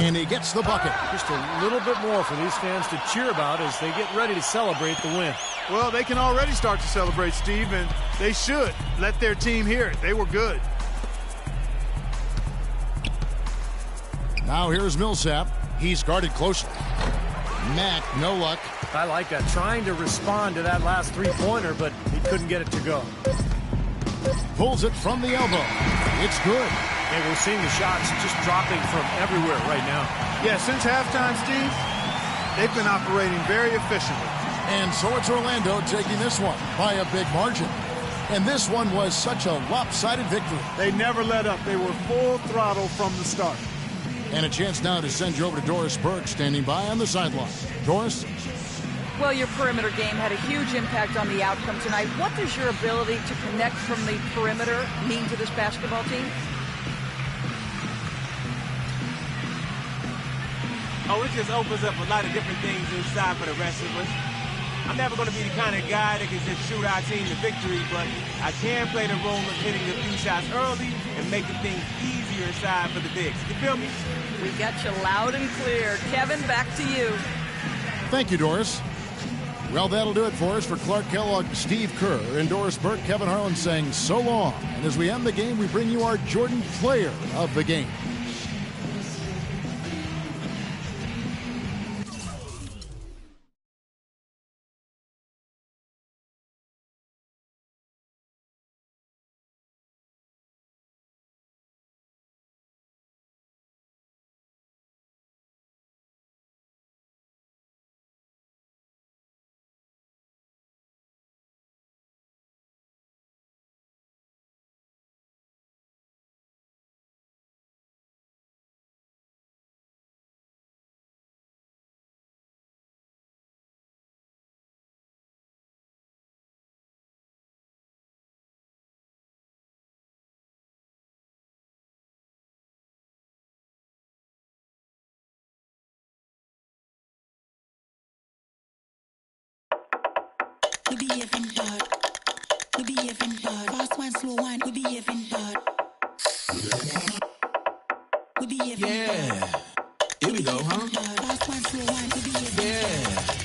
[SPEAKER 1] and he gets the bucket.
[SPEAKER 2] Just a little bit more for these fans to cheer about as they get ready to celebrate the win.
[SPEAKER 3] Well, they can already start to celebrate, Steve, and they should let their team hear it. They were good.
[SPEAKER 1] Now here's Millsap. He's guarded closely. Mack, no luck.
[SPEAKER 2] I like that. Trying to respond to that last three-pointer, but he couldn't get it to go.
[SPEAKER 1] Pulls it from the elbow. It's good.
[SPEAKER 2] And we're seeing the shots just dropping from everywhere right now.
[SPEAKER 3] Yeah, since halftime, Steve, they've been operating very efficiently.
[SPEAKER 1] And so it's Orlando taking this one by a big margin. And this one was such a lopsided victory.
[SPEAKER 3] They never let up. They were full throttle from the start.
[SPEAKER 1] And a chance now to send you over to Doris Burke, standing by on the sideline. Doris?
[SPEAKER 4] Well, your perimeter game had a huge impact on the outcome tonight. What does your ability to connect from the perimeter mean to this basketball team?
[SPEAKER 9] Oh, it just opens up a lot of different things inside for the rest of us. I'm never going to be the kind of guy that can just shoot our team to victory, but I can play the role of hitting a few shots early and making things easier inside for the bigs. You feel me?
[SPEAKER 4] We got you loud and clear. Kevin, back to you.
[SPEAKER 1] Thank you, Doris. Well, that'll do it for us. For Clark Kellogg, Steve Kerr, and Doris Burke, Kevin Harlan saying so long. And as we end the game, we bring you our Jordan Player of the Game.
[SPEAKER 10] We behaving hard. We behaving hard. Fast one, slow one. We behaving hard. We behaving hard.
[SPEAKER 11] Yeah. Here we go, huh?
[SPEAKER 10] Fast one, slow one. We behaving hard.
[SPEAKER 11] Yeah.